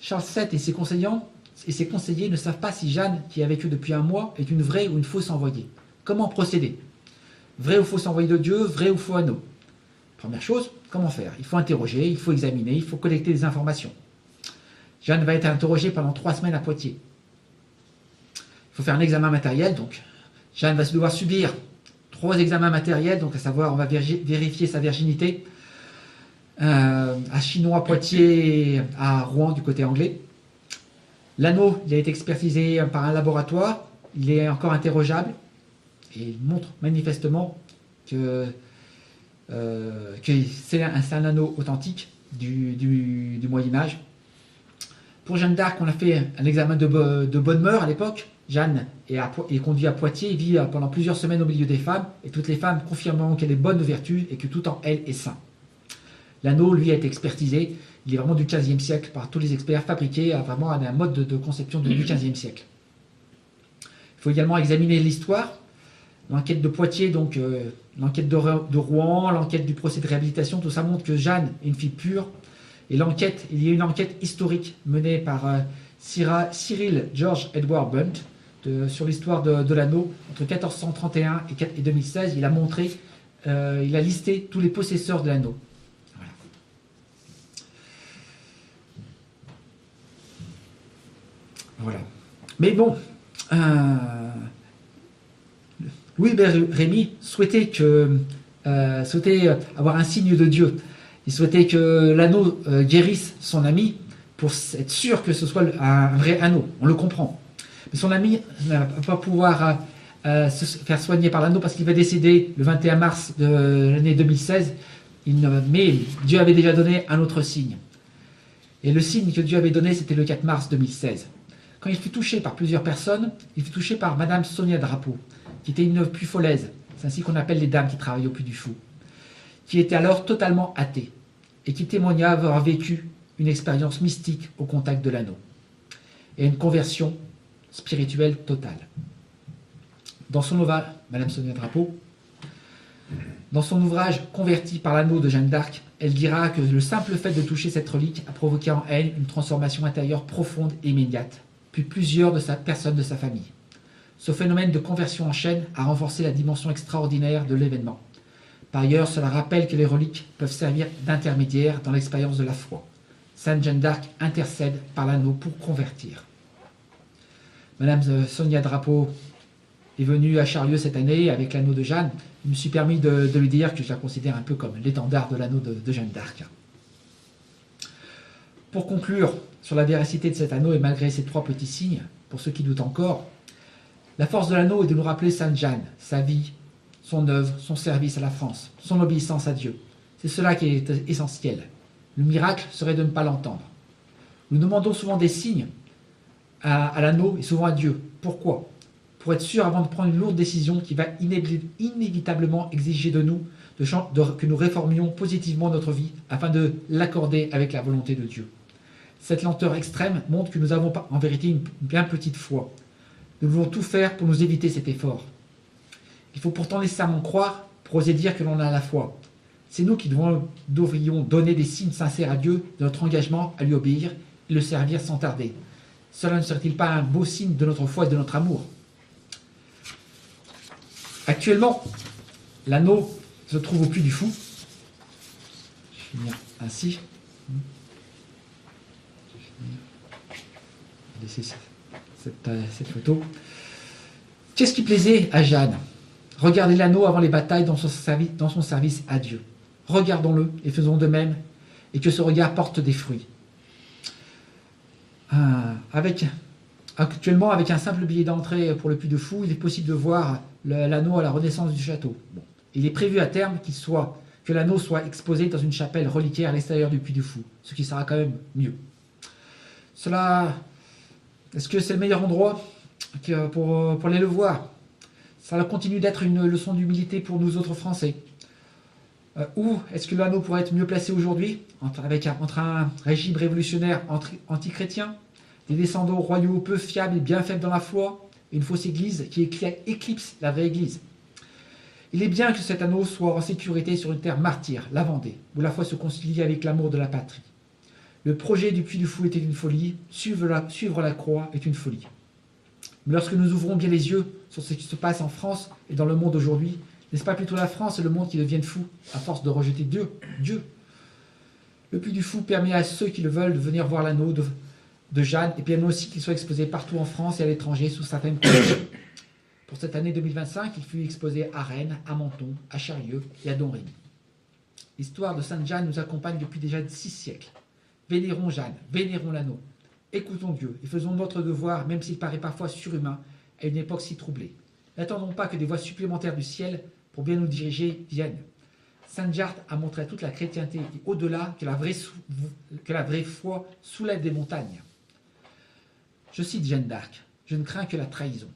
Charles VII et ses conseillers ne savent pas si Jeanne, qui a vécu depuis un mois, est une vraie ou une fausse envoyée. Comment procéder? Vrai ou faux envoyé de Dieu, vrai ou faux anneau? Première chose, comment faire? Il faut interroger, il faut examiner, il faut collecter des informations. Jeanne va être interrogée pendant 3 semaines à Poitiers. Il faut faire un examen matériel, donc Jeanne va se devoir subir 3 examens matériels, donc à savoir, on va vérifier sa virginité à Chinon, à Poitiers, à Rouen, du côté anglais. L'anneau, il a été expertisé par un laboratoire, il est encore interrogeable. Et il montre manifestement que c'est un anneau authentique du Moyen-Âge. Pour Jeanne d'Arc, on a fait un examen de bonne mœurs à l'époque. Jeanne est conduite à Poitiers, il vit pendant plusieurs semaines au milieu des femmes, et toutes les femmes confirmeront qu'elle est bonne de vertu et que tout en elle est saint. L'anneau, lui, a été expertisé. Il est vraiment du XVe siècle par tous les experts, fabriqué vraiment à un mode de conception du XVe siècle. Il faut également examiner l'histoire. L'enquête de Poitiers, donc l'enquête de Rouen, l'enquête du procès de réhabilitation, tout ça montre que Jeanne est une fille pure. Et il y a une enquête historique menée par Cyril George Edward Bunt sur l'histoire de l'anneau entre 1431 et 2016. Il a montré il a listé tous les possesseurs de l'anneau. Voilà. Voilà. Mais bon, Louis Rémy souhaitait avoir un signe de Dieu. Il souhaitait que l'anneau guérisse son ami pour être sûr que ce soit un vrai anneau. On le comprend. Mais son ami ne va pas pouvoir se faire soigner par l'anneau parce qu'il va décéder le 21 mars de l'année 2016. Mais Dieu avait déjà donné un autre signe. Et le signe que Dieu avait donné, c'était le 4 mars 2016. Quand il fut touché par plusieurs personnes, il fut touché par Madame Sonia Drapeau, qui était une puy-folaise, c'est ainsi qu'on appelle les dames qui travaillent au Puy du Fou, qui était alors totalement athée, et qui témoigna avoir vécu une expérience mystique au contact de l'anneau, et une conversion spirituelle totale. Dans son ouvrage, Madame Sonia Drapeau, dans son ouvrage Convertie par l'anneau de Jeanne d'Arc, elle dira que le simple fait de toucher cette relique a provoqué en elle une transformation intérieure profonde et immédiate, puis plusieurs de sa personne de sa famille. Ce phénomène de conversion en chaîne a renforcé la dimension extraordinaire de l'événement. Par ailleurs, cela rappelle que les reliques peuvent servir d'intermédiaire dans l'expérience de la foi. Sainte Jeanne d'Arc intercède par l'anneau pour convertir. Madame Sonia Drapeau est venue à Charlieu cette année avec l'anneau de Jeanne. Je me suis permis de lui dire que je la considère un peu comme l'étendard de l'anneau de Jeanne d'Arc. Pour conclure sur la véracité de cet anneau et malgré ces trois petits signes, pour ceux qui doutent encore, la force de l'anneau est de nous rappeler Sainte Jeanne, sa vie, son œuvre, son service à la France, son obéissance à Dieu. C'est cela qui est essentiel. Le miracle serait de ne pas l'entendre. Nous demandons souvent des signes à l'anneau et souvent à Dieu. Pourquoi ? Pour être sûr avant de prendre une lourde décision qui va inévitablement exiger de nous que nous réformions positivement notre vie afin de l'accorder avec la volonté de Dieu. Cette lenteur extrême montre que nous avons en vérité une bien petite foi. Nous voulons tout faire pour nous éviter cet effort. Il faut pourtant nécessairement croire pour oser dire que l'on a la foi. C'est nous qui devrions donner des signes sincères à Dieu de notre engagement à lui obéir et le servir sans tarder. Cela ne serait-il pas un beau signe de notre foi et de notre amour ? Actuellement, l'anneau se trouve au Puy du Fou. Je vais finir ainsi. Je vais laisser cette photo. Qu'est-ce qui plaisait à Jeanne ? Regarder l'anneau avant les batailles dans son service à Dieu. Regardons-le et faisons de même, et que ce regard porte des fruits. Actuellement, avec un simple billet d'entrée pour le Puy du Fou, il est possible de voir l'anneau à la renaissance du château. Bon. Il est prévu à terme que l'anneau soit exposé dans une chapelle reliquaire à l'extérieur du Puy du Fou, ce qui sera quand même mieux. Est-ce que c'est le meilleur endroit pour aller le voir ? Ça continue d'être une leçon d'humilité pour nous autres Français. Ou est-ce que l'anneau pourrait être mieux placé aujourd'hui entre un régime révolutionnaire anti-chrétien, des descendants royaux peu fiables et bien faibles dans la foi, et une fausse église qui éclipse la vraie église. Il est bien que cet anneau soit en sécurité sur une terre martyre, la Vendée, où la foi se concilie avec l'amour de la patrie. Le projet du Puy du Fou était une folie, suivre la croix est une folie. Mais lorsque nous ouvrons bien les yeux sur ce qui se passe en France et dans le monde aujourd'hui, n'est-ce pas plutôt la France et le monde qui deviennent fous à force de rejeter Dieu ? Le Puy du Fou permet à ceux qui le veulent de venir voir l'anneau de Jeanne et permet aussi qu'il soit exposé partout en France et à l'étranger sous certaines conditions. Pour cette année 2025, il fut exposé à Rennes, à Menton, à Charlieu et à Domrémy. L'histoire de Sainte Jeanne nous accompagne depuis déjà 6 siècles. Vénérons Jeanne, vénérons l'anneau. Écoutons Dieu et faisons notre devoir, même s'il paraît parfois surhumain, à une époque si troublée. N'attendons pas que des voies supplémentaires du ciel pour bien nous diriger viennent. Sainte Jeanne a montré à toute la chrétienté et au-delà que la vraie foi soulève des montagnes. Je cite Jeanne d'Arc, « Je ne crains que la trahison ».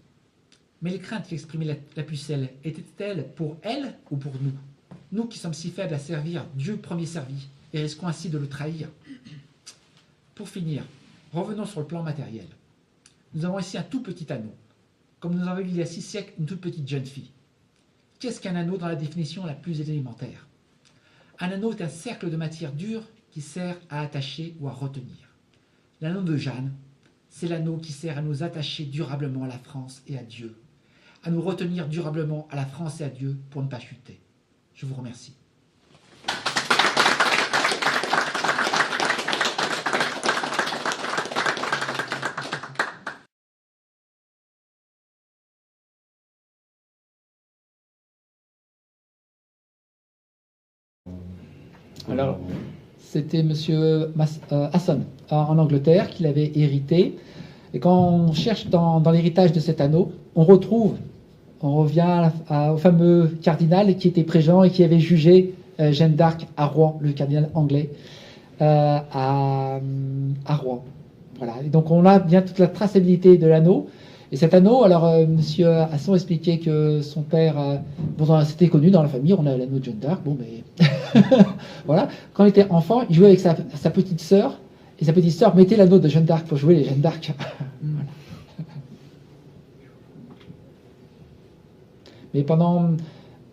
Mais les craintes qu'exprimait la pucelle étaient-elles pour elle ou pour nous ? Nous qui sommes si faibles à servir Dieu premier servi et risquons ainsi de le trahir. Pour finir, revenons sur le plan matériel. Nous avons ici un tout petit anneau, comme nous avons eu il y a 6 siècles une toute petite jeune fille. Qu'est-ce qu'un anneau dans la définition la plus élémentaire ? Un anneau est un cercle de matière dure qui sert à attacher ou à retenir. L'anneau de Jeanne, c'est l'anneau qui sert à nous attacher durablement à la France et à Dieu, à nous retenir durablement à la France et à Dieu pour ne pas chuter. Je vous remercie. Alors, c'était Monsieur Hasson en Angleterre qui l'avait hérité. Et quand on cherche dans l'héritage de cet anneau, on revient au fameux cardinal qui était présent et qui avait jugé Jeanne d'Arc à Rouen, le cardinal anglais, à Rouen. Voilà. Et donc on a bien toute la traçabilité de l'anneau. Et cet anneau, alors Monsieur Hasson expliquait que son père, bon, c'était connu dans la famille, on a l'anneau de Jeanne d'Arc, bon, mais voilà. Quand il était enfant, il jouait avec sa petite sœur, et sa petite sœur mettait l'anneau de Jeanne d'Arc pour jouer les Jeanne d'Arc. Voilà. Mais pendant,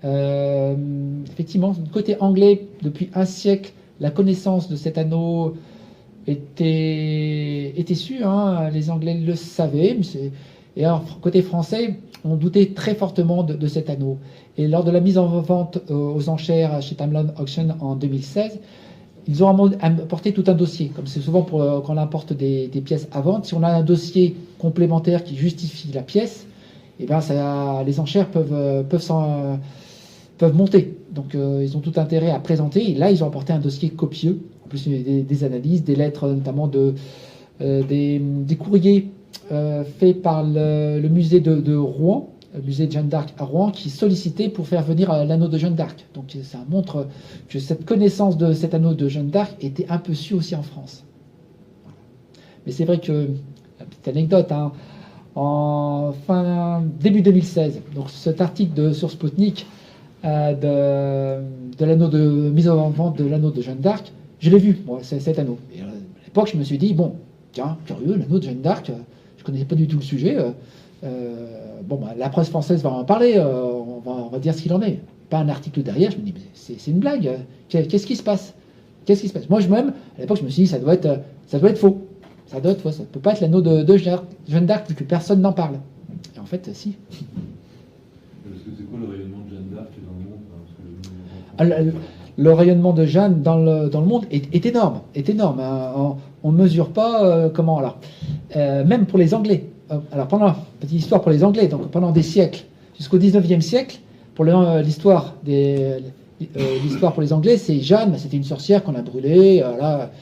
effectivement, du côté anglais, depuis un siècle, la connaissance de cet anneau était su, hein, les Anglais le savaient, et alors, côté français, on doutait très fortement de cet anneau. Et lors de la mise en vente aux enchères chez Timeline Auction en 2016, ils ont apporté tout un dossier. Comme c'est souvent quand on apporte des pièces à vendre, si on a un dossier complémentaire qui justifie la pièce, eh ben les enchères peuvent monter. Donc ils ont tout intérêt à présenter. Et là, ils ont apporté un dossier copieux. En plus, il y a des analyses, des lettres, notamment des courriers faits par le musée de Rouen, le musée de Jeanne d'Arc à Rouen, qui sollicitait pour faire venir l'anneau de Jeanne d'Arc. Donc ça montre que cette connaissance de cet anneau de Jeanne d'Arc était un peu su aussi en France. Mais c'est vrai que, la petite anecdote, hein, début 2016, donc cet article sur Sputnik de l'anneau de mise en vente de l'anneau de Jeanne d'Arc, je l'ai vu, moi, cet anneau. Et à l'époque, je me suis dit, bon, tiens, curieux, l'anneau de Jeanne d'Arc, je connaissais pas du tout le sujet. La presse française va en parler, on va dire ce qu'il en est. Pas un article derrière, je me dis, mais c'est une blague. Qu'est-ce qui se passe? Moi, à l'époque, je me suis dit, ça doit être faux. Ça doit être faux. Ça ne peut pas être l'anneau de Jeanne d'Arc, vu que personne n'en parle. Et en fait, si. Parce que c'est quoi le rayonnement de Jeanne d'Arc dans le monde? Le rayonnement de Jeanne dans le monde est énorme. Hein. On ne mesure pas comment. Alors, même pour les Anglais. Alors, petite histoire pour les Anglais, donc pendant des siècles, jusqu'au 19e siècle, pour l'histoire pour les Anglais, c'est Jeanne, c'était une sorcière qu'on a brûlée. Voilà.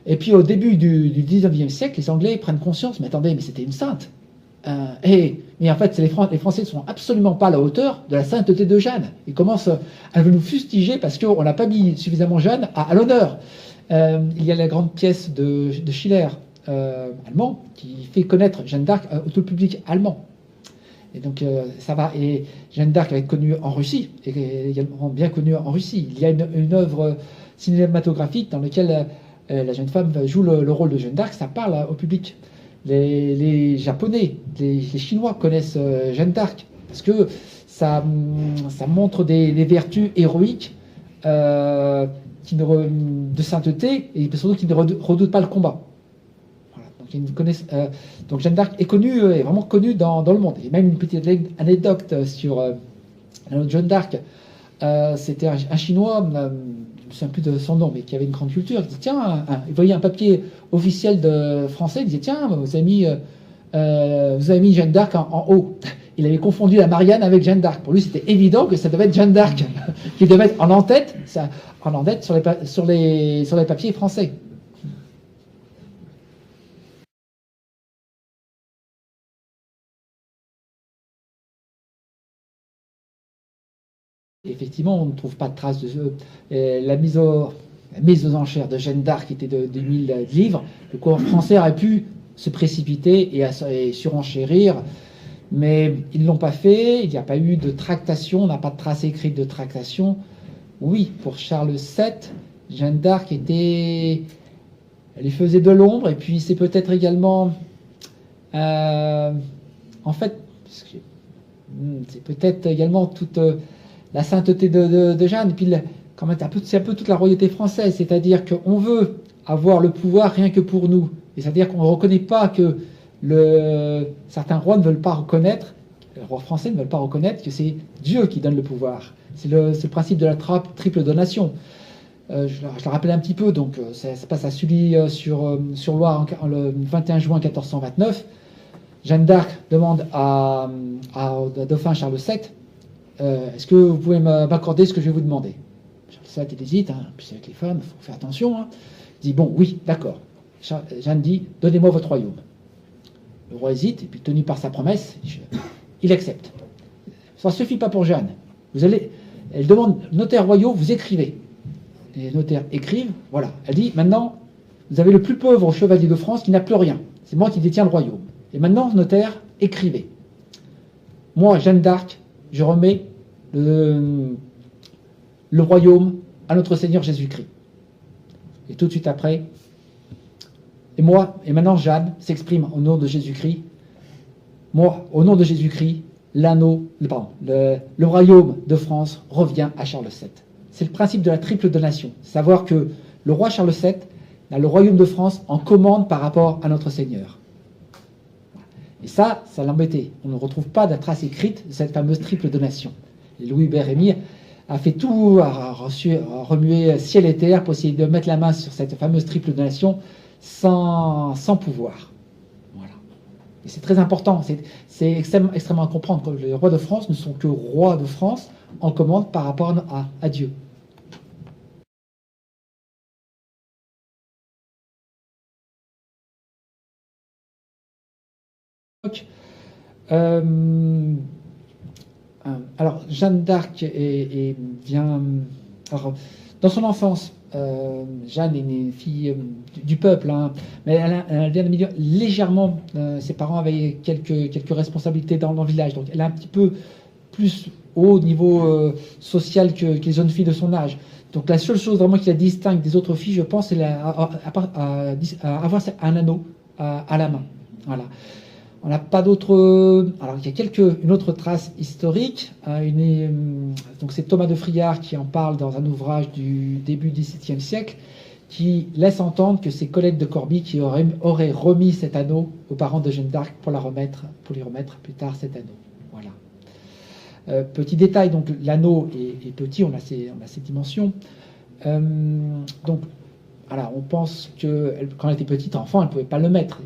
Et puis au début du 19e siècle, les Anglais prennent conscience, mais attendez, mais c'était une sainte. Mais en fait, les Français ne sont absolument pas à la hauteur de la sainteté de Jeanne. Ils commencent à nous fustiger parce qu'on n'a pas mis suffisamment Jeanne à l'honneur. Il y a la grande pièce de Schiller, allemand, qui fait connaître Jeanne d'Arc au tout public allemand. Et donc ça va. Et Jeanne d'Arc va être connue en Russie, et également bien connue en Russie. Il y a une œuvre cinématographique dans laquelle la jeune femme joue le rôle de Jeanne d'Arc. Ça parle au public. Les Japonais, les Chinois connaissent Jeanne d'Arc parce que ça montre des vertus héroïques de sainteté et surtout qui ne redoutent pas le combat. Voilà. Donc, ils connaissent, donc Jeanne d'Arc est vraiment connue dans le monde. Et même une petite anecdote sur Jeanne d'Arc. C'était un Chinois, je ne me souviens plus de son nom, mais qui avait une grande culture. Il disait, tiens, il voyait un papier officiel français, il disait, tiens, vous avez mis Jeanne d'Arc en haut. Il avait confondu la Marianne avec Jeanne d'Arc. Pour lui, c'était évident que ça devait être Jeanne d'Arc, qui devait être en tête sur les papiers français. Effectivement, on ne trouve pas de traces de la mise aux enchères de Jeanne d'Arc était de 1000 livres. Le courant français aurait pu se précipiter et surenchérir, mais ils ne l'ont pas fait. Il n'y a pas eu de tractation, on n'a pas de trace écrite de tractation. Oui, pour Charles VII, Jeanne d'Arc elle lui faisait de l'ombre, et puis c'est peut-être également, en fait, c'est peut-être également toute la sainteté de Jeanne, et puis c'est un peu toute la royauté française, c'est-à-dire qu'on veut avoir le pouvoir rien que pour nous, et c'est-à-dire qu'on ne reconnaît pas que certains rois ne veulent pas reconnaître Les rois français ne veulent pas reconnaître que c'est Dieu qui donne le pouvoir. C'est le principe de la triple donation. Je la rappelle un petit peu, donc ça se passe à Sully-sur-Loire le 21 juin 1429. Jeanne d'Arc demande au dauphin Charles VII, est-ce que vous pouvez m'accorder ce que je vais vous demander? Charles VII, il hésite, hein, puis avec les femmes, il faut faire attention. Hein. Il dit, bon, oui, d'accord. Jeanne dit, donnez-moi votre royaume. Le roi hésite, et puis tenu par sa promesse, il accepte. Ça ne suffit pas pour Jeanne. Elle demande, notaires royaux, vous écrivez. Les notaires écrivent, voilà. Elle dit, maintenant, vous avez le plus pauvre chevalier de France qui n'a plus rien. C'est moi qui détiens le royaume. Et maintenant, notaire, écrivez. Moi, Jeanne d'Arc, je remets le royaume à notre Seigneur Jésus-Christ. Et tout de suite après, et maintenant Jeanne s'exprime au nom de Jésus-Christ. Moi, au nom de Jésus-Christ, le royaume de France revient à Charles VII. C'est le principe de la triple donation. Savoir que le roi Charles VII a le royaume de France en commande par rapport à notre Seigneur. Et ça l'embêtait. On ne retrouve pas de trace écrite de cette fameuse triple donation. Et Louis Bérémy a fait tout, a remué ciel et terre pour essayer de mettre la main sur cette fameuse triple donation sans pouvoir. Voilà. Et c'est très important. C'est extrêmement à comprendre que les rois de France ne sont que rois de France en commande par rapport à Dieu. Alors, Jeanne d'Arc vient... Alors, dans son enfance, Jeanne est une fille du peuple, hein, mais elle vient de milieu légèrement... ses parents avaient quelques responsabilités dans le village, donc elle est un petit peu plus haut niveau social que les jeunes filles de son âge. Donc la seule chose vraiment qui la distingue des autres filles, je pense, c'est avoir un anneau à la main. Voilà. On n'a pas d'autres... Alors, il y a une autre trace historique. Donc, c'est Thomas de Friard qui en parle dans un ouvrage du début du XVIIe siècle, qui laisse entendre que c'est Colette de Corbie qui aurait remis cet anneau aux parents de Jeanne d'Arc pour lui remettre plus tard cet anneau. Voilà. Petit détail, donc l'anneau est petit, on a ses dimensions. Donc, voilà, on pense que quand elle était petite, enfant, elle ne pouvait pas le mettre.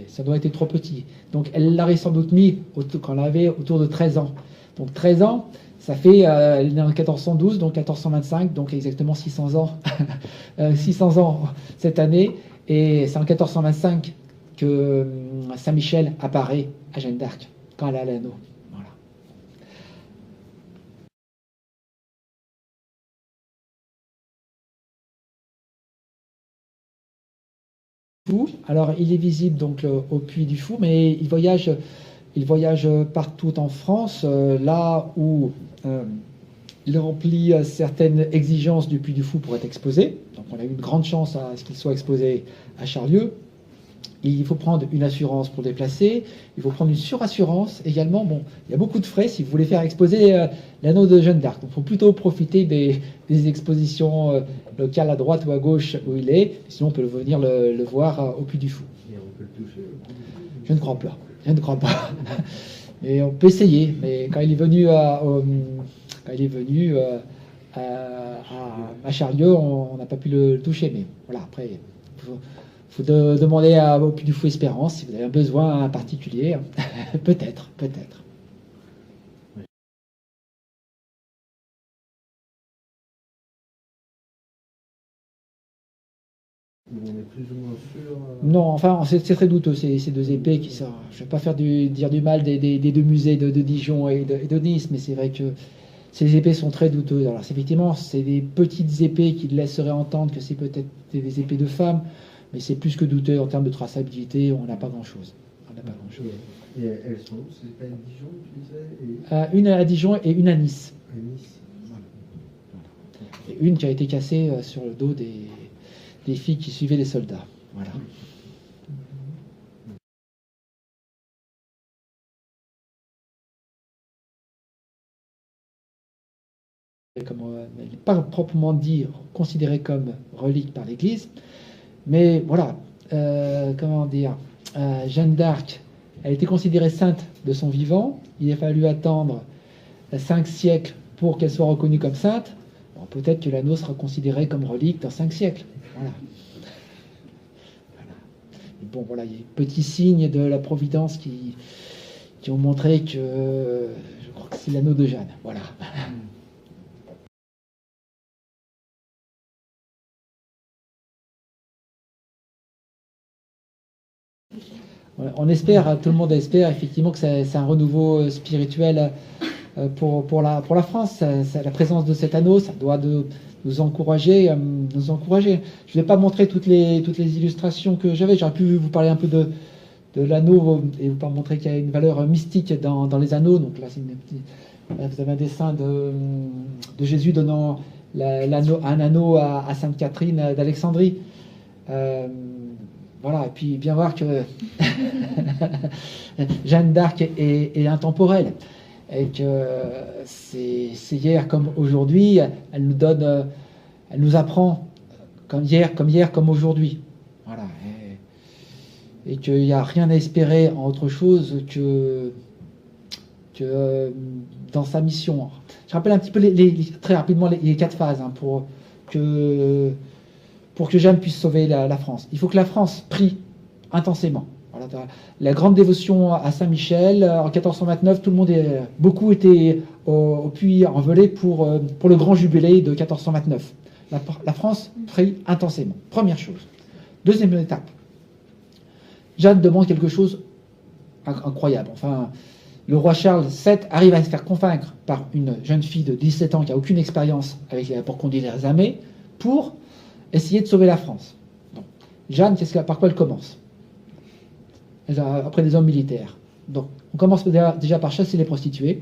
Ça doit être trop petit. Donc elle l'aurait sans doute mis quand elle avait autour de 13 ans. Donc 13 ans, ça fait, elle est née en 1412, donc 1425, donc exactement 600 ans. 600 ans cette année. Et c'est en 1425 que Saint-Michel apparaît à Jeanne d'Arc, quand elle a l'anneau. Voilà. Alors, il est visible donc au Puy du Fou, mais il voyage partout en France, là où il remplit certaines exigences du Puy du Fou pour être exposé. Donc, on a eu une grande chance à ce qu'il soit exposé à Charlieu. Il faut prendre une assurance pour le déplacer. Il faut prendre une surassurance également. Bon, il y a beaucoup de frais si vous voulez faire exposer l'anneau de Jeanne d'Arc. Donc, il faut plutôt profiter des expositions locales à droite ou à gauche où il est. Sinon, on peut venir le voir au Puy du Fou. Et on peut le toucher? Je ne crois pas. Je ne crois pas. Et on peut essayer. Mais quand il est venu à Charlieu, on n'a pas pu le toucher. Mais voilà, après, il faut demander au Puy du Fou Espérance si vous avez un besoin particulier. Peut-être. On est plus ou moins sûr. Non, enfin, c'est très douteux, ces deux épées qui sortent. Je ne vais pas dire du mal des deux musées de Dijon et de Nice, mais c'est vrai que ces épées sont très douteuses. Alors, effectivement, c'est des petites épées qui laisseraient entendre que c'est peut-être des épées de femmes, mais c'est plus que douteux en termes de traçabilité, on n'a pas grand-chose. Et elles sont où? C'est à Dijon, tu disais? Une à Dijon et une à Nice. À Nice. Et une qui a été cassée sur le dos des filles qui suivaient les soldats. Voilà. Elle n'est pas proprement dit considérée comme relique par l'Église, mais voilà, Jeanne d'Arc, Elle était considérée sainte de son vivant. Il a fallu attendre 5 siècles pour qu'elle soit reconnue comme sainte. Bon, peut-être que l'anneau sera considéré comme relique dans 5 siècles. Voilà. Et bon, voilà, il y a des petits signes de la Providence qui ont montré que je crois que c'est l'anneau de Jeanne. Voilà. On espère, tout le monde espère effectivement que c'est un renouveau spirituel pour la France. La présence de cet anneau, ça doit nous encourager. Je ne vais pas montrer toutes les illustrations que j'avais. J'aurais pu vous parler un peu de l'anneau et vous montrer qu'il y a une valeur mystique dans les anneaux. Donc là, là, vous avez un dessin de Jésus donnant un anneau à Sainte Catherine d'Alexandrie. Voilà, et puis bien voir que Jeanne d'Arc est intemporelle, et que c'est hier comme aujourd'hui, elle nous apprend comme hier, comme aujourd'hui. Voilà, et qu'il n'y a rien à espérer en autre chose que dans sa mission. Je rappelle un petit peu très rapidement les 4 phases pour que Jeanne puisse sauver la France. Il faut que la France prie intensément. Voilà, la grande dévotion à Saint-Michel, en 1429, beaucoup étaient au puits en Velay pour le grand jubilé de 1429. La France prie intensément. Première chose. Deuxième étape. Jeanne demande quelque chose incroyable. Enfin, le roi Charles VII arrive à se faire convaincre par une jeune fille de 17 ans qui n'a aucune expérience pour conduire les armées pour essayer de sauver la France. Bon. Jeanne, par quoi elle commence? Après des hommes militaires. Donc, on commence déjà par chasser les prostituées.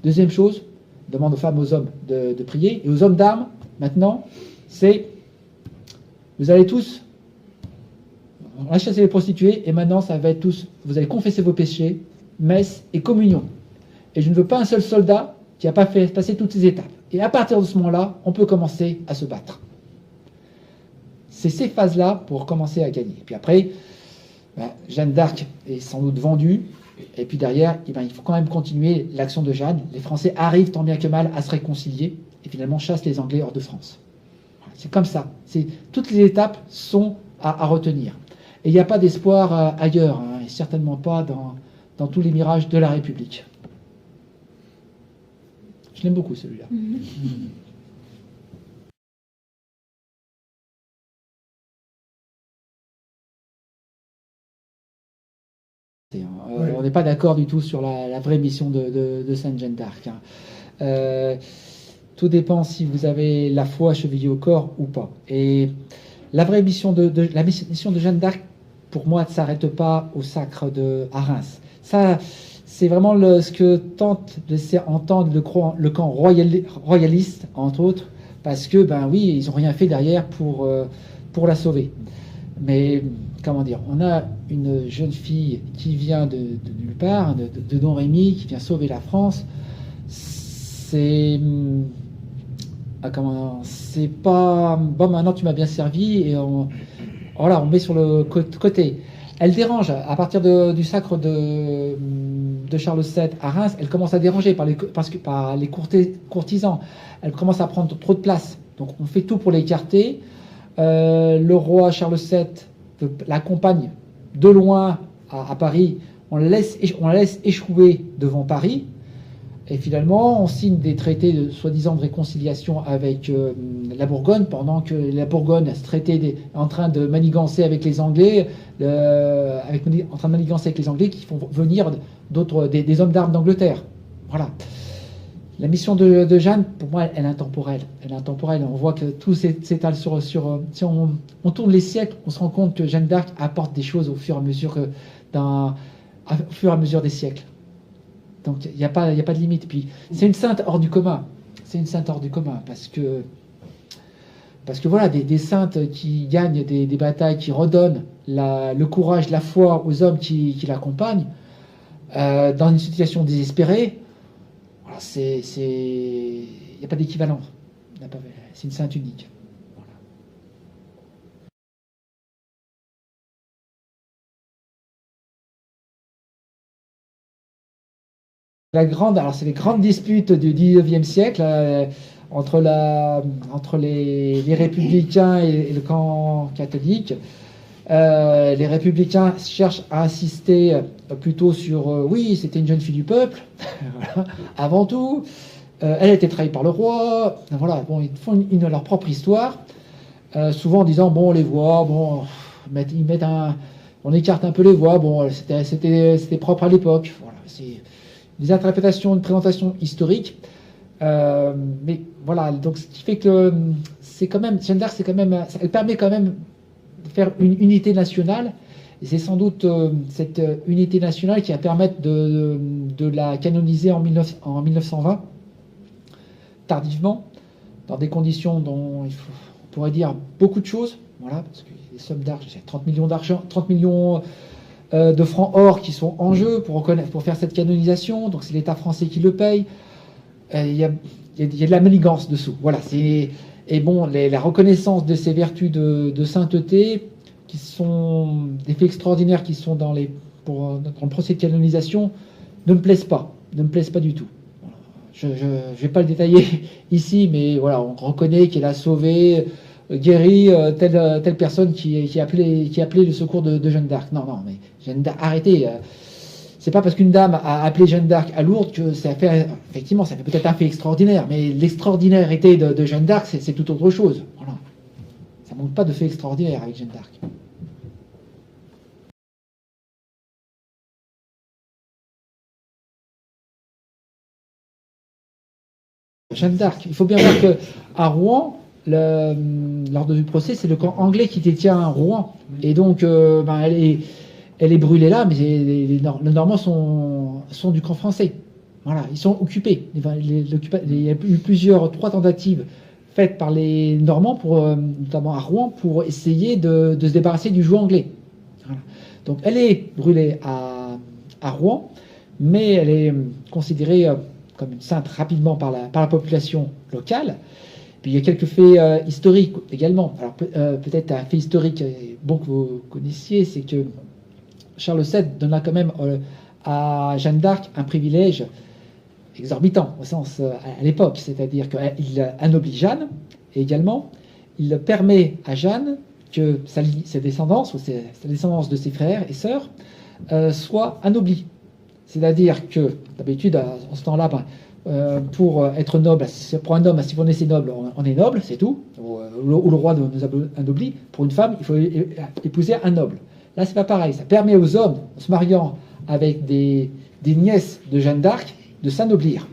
Deuxième chose, demande aux femmes, aux hommes de prier. Et aux hommes d'armes, maintenant, c'est vous allez tous, on va chasser les prostituées, et maintenant, ça va être tous, vous allez confesser vos péchés, messe et communion. Et je ne veux pas un seul soldat qui n'a pas fait passer toutes ces étapes. Et à partir de ce moment-là, on peut commencer à se battre. C'est ces phases-là pour commencer à gagner. Et puis après, Jeanne d'Arc est sans doute vendue. Et puis derrière, il faut quand même continuer l'action de Jeanne. Les Français arrivent tant bien que mal à se réconcilier et finalement chassent les Anglais hors de France. Voilà, c'est comme ça. Toutes les étapes sont à retenir. Et il n'y a pas d'espoir ailleurs, et certainement pas dans tous les mirages de la République. Je l'aime beaucoup celui-là. On n'est pas d'accord du tout sur la vraie mission de Sainte Jeanne d'Arc. Tout dépend si vous avez la foi chevillée au corps ou pas. Et la vraie mission la mission de Jeanne d'Arc, pour moi, ne s'arrête pas au sacre à Reims. Ça, c'est vraiment ce que tente de laisser entendre le camp royaliste, entre autres, parce que, oui, ils n'ont rien fait derrière pour la sauver. Mais, comment dire, on a une jeune fille qui vient de nulle part, de Don Rémy, qui vient sauver la France. C'est pas bon, maintenant tu m'as bien servi, et on met sur le côté. Elle dérange à partir du sacre de Charles VII à Reims. Elle commence à déranger par les courtisans. Elle commence à prendre trop de place. Donc on fait tout pour l'écarter. Le roi Charles VII l'accompagne de loin à Paris. On la laisse échouer devant Paris. Et finalement, on signe des traités soi-disant de réconciliation avec la Bourgogne, pendant que la Bourgogne en train de manigancer avec les Anglais, qui font venir des hommes d'armes d'Angleterre. Voilà. La mission de Jeanne, pour moi, elle est intemporelle. On voit que tout s'étale sur si on tourne les siècles, on se rend compte que Jeanne d'Arc apporte des choses au fur et à mesure des siècles. Donc il n'y a pas de limite. Puis c'est une sainte hors du commun. Parce que voilà, des saintes qui gagnent des batailles, qui redonnent le courage, la foi aux hommes qui l'accompagnent, dans une situation désespérée. Voilà, il n'y a pas d'équivalent. C'est une sainte unique. Alors c'est les grandes disputes du XIXe siècle entre les républicains et le camp catholique. Les républicains cherchent à insister plutôt sur oui, c'était une jeune fille du peuple, voilà, avant tout. Elle a été trahie par le roi. Voilà, bon, ils font leur propre histoire, souvent en disant bon, les voix, bon, on écarte un peu les voix. Bon, c'était propre à l'époque. Voilà, c'est des interprétations, une présentation historique. Mais voilà, donc ce qui fait que c'est quand même, Jeanne d'Arc, elle permet quand même de faire une unité nationale. Et c'est sans doute cette unité nationale qui va permettre de la canoniser en 1920, tardivement, dans des conditions dont on pourrait dire beaucoup de choses. Voilà, parce que les sommes d'argent, c'est 30 millions d'argent, 30 millions de francs or qui sont en jeu pour faire cette canonisation. Donc c'est l'État français qui le paye. Il y a de la manigance dessous. Voilà, et bon, la reconnaissance de ces vertus de sainteté, qui sont des faits extraordinaires qui sont dans le procès de canonisation, ne me plaisent pas du tout. Je ne vais pas le détailler ici, mais voilà, on reconnaît qu'elle a sauvé, guéri telle personne qui appelait le secours de Jeanne d'Arc. Non, mais Jeanne d'Arc, arrêtez. C'est pas parce qu'une dame a appelé Jeanne d'Arc à Lourdes que ça fait peut-être un fait extraordinaire, mais l'extraordinarité de Jeanne d'Arc, c'est tout autre chose. Voilà. Ça manque pas de fait extraordinaire avec Jeanne d'Arc. Jeanne d'Arc, il faut bien voir qu'à Rouen, lors du procès, c'est le camp anglais qui détient Rouen. Et donc, elle est brûlée là, mais les Normands sont du camp français. Voilà, ils sont occupés. Il y a eu trois tentatives faites par les Normands, notamment à Rouen, pour essayer de se débarrasser du joug anglais. Voilà. Donc elle est brûlée à Rouen, mais elle est considérée comme une sainte rapidement par la population locale. Puis il y a quelques faits historiques également. Alors peut-être un fait historique bon que vous connaissiez, c'est que Charles VII donna quand même à Jeanne d'Arc un privilège exorbitant au sens à l'époque, c'est-à-dire qu'il anoblit Jeanne et également il permet à Jeanne que sa descendance ou sa descendance de ses frères et sœurs soit anoblie. C'est-à-dire que d'habitude en ce temps-là, pour être noble, pour un homme, si vous naissez noble, on est noble, c'est tout. Ou le roi nous anoblit. Pour une femme, il faut épouser un noble. Là, c'est pas pareil. Ça permet aux hommes, en se mariant avec des nièces de Jeanne d'Arc, de s'anoblir.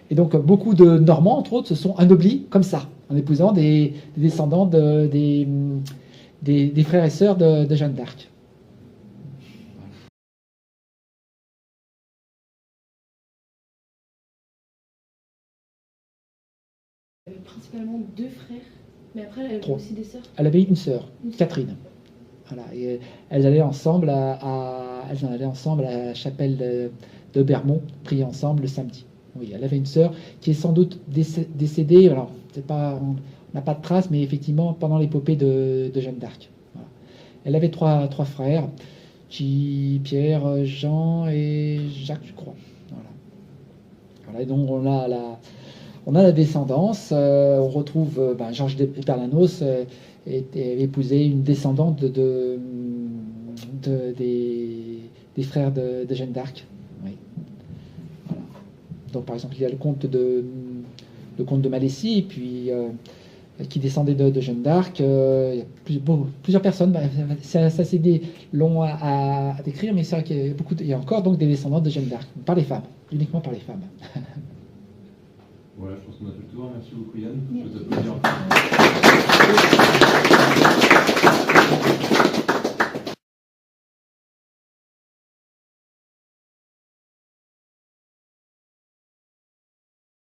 Et donc, beaucoup de Normands, entre autres, se sont anoblis comme ça, en épousant des descendants des frères et sœurs de Jeanne d'Arc. Elle avait principalement 2 frères, mais après elle avait aussi des sœurs. Elle avait une sœur, Catherine. Voilà, et elles allaient ensemble à la chapelle de Bermond, prier ensemble le samedi. Oui, elle avait une sœur qui est sans doute décédée. Alors, on n'a pas de traces, mais effectivement pendant l'épopée de Jeanne d'Arc. Voilà. Elle avait trois frères, Pierre, Jean et Jacques, je crois. Voilà, et donc on a la descendance. On retrouve Georges d'Eperlanos avait épousé une descendante des frères de Jeanne d'Arc. Oui. Voilà. Donc par exemple, il y a le comte de Malaisie, puis qui descendait de Jeanne d'Arc. Il y a plusieurs personnes. C'est assez long à décrire, mais c'est vrai qu'il y a encore donc des descendants de Jeanne d'Arc, par les femmes, uniquement par les femmes. Voilà, je pense qu'on a fait le tour. Merci beaucoup, Yann. Je vous applaudis encore.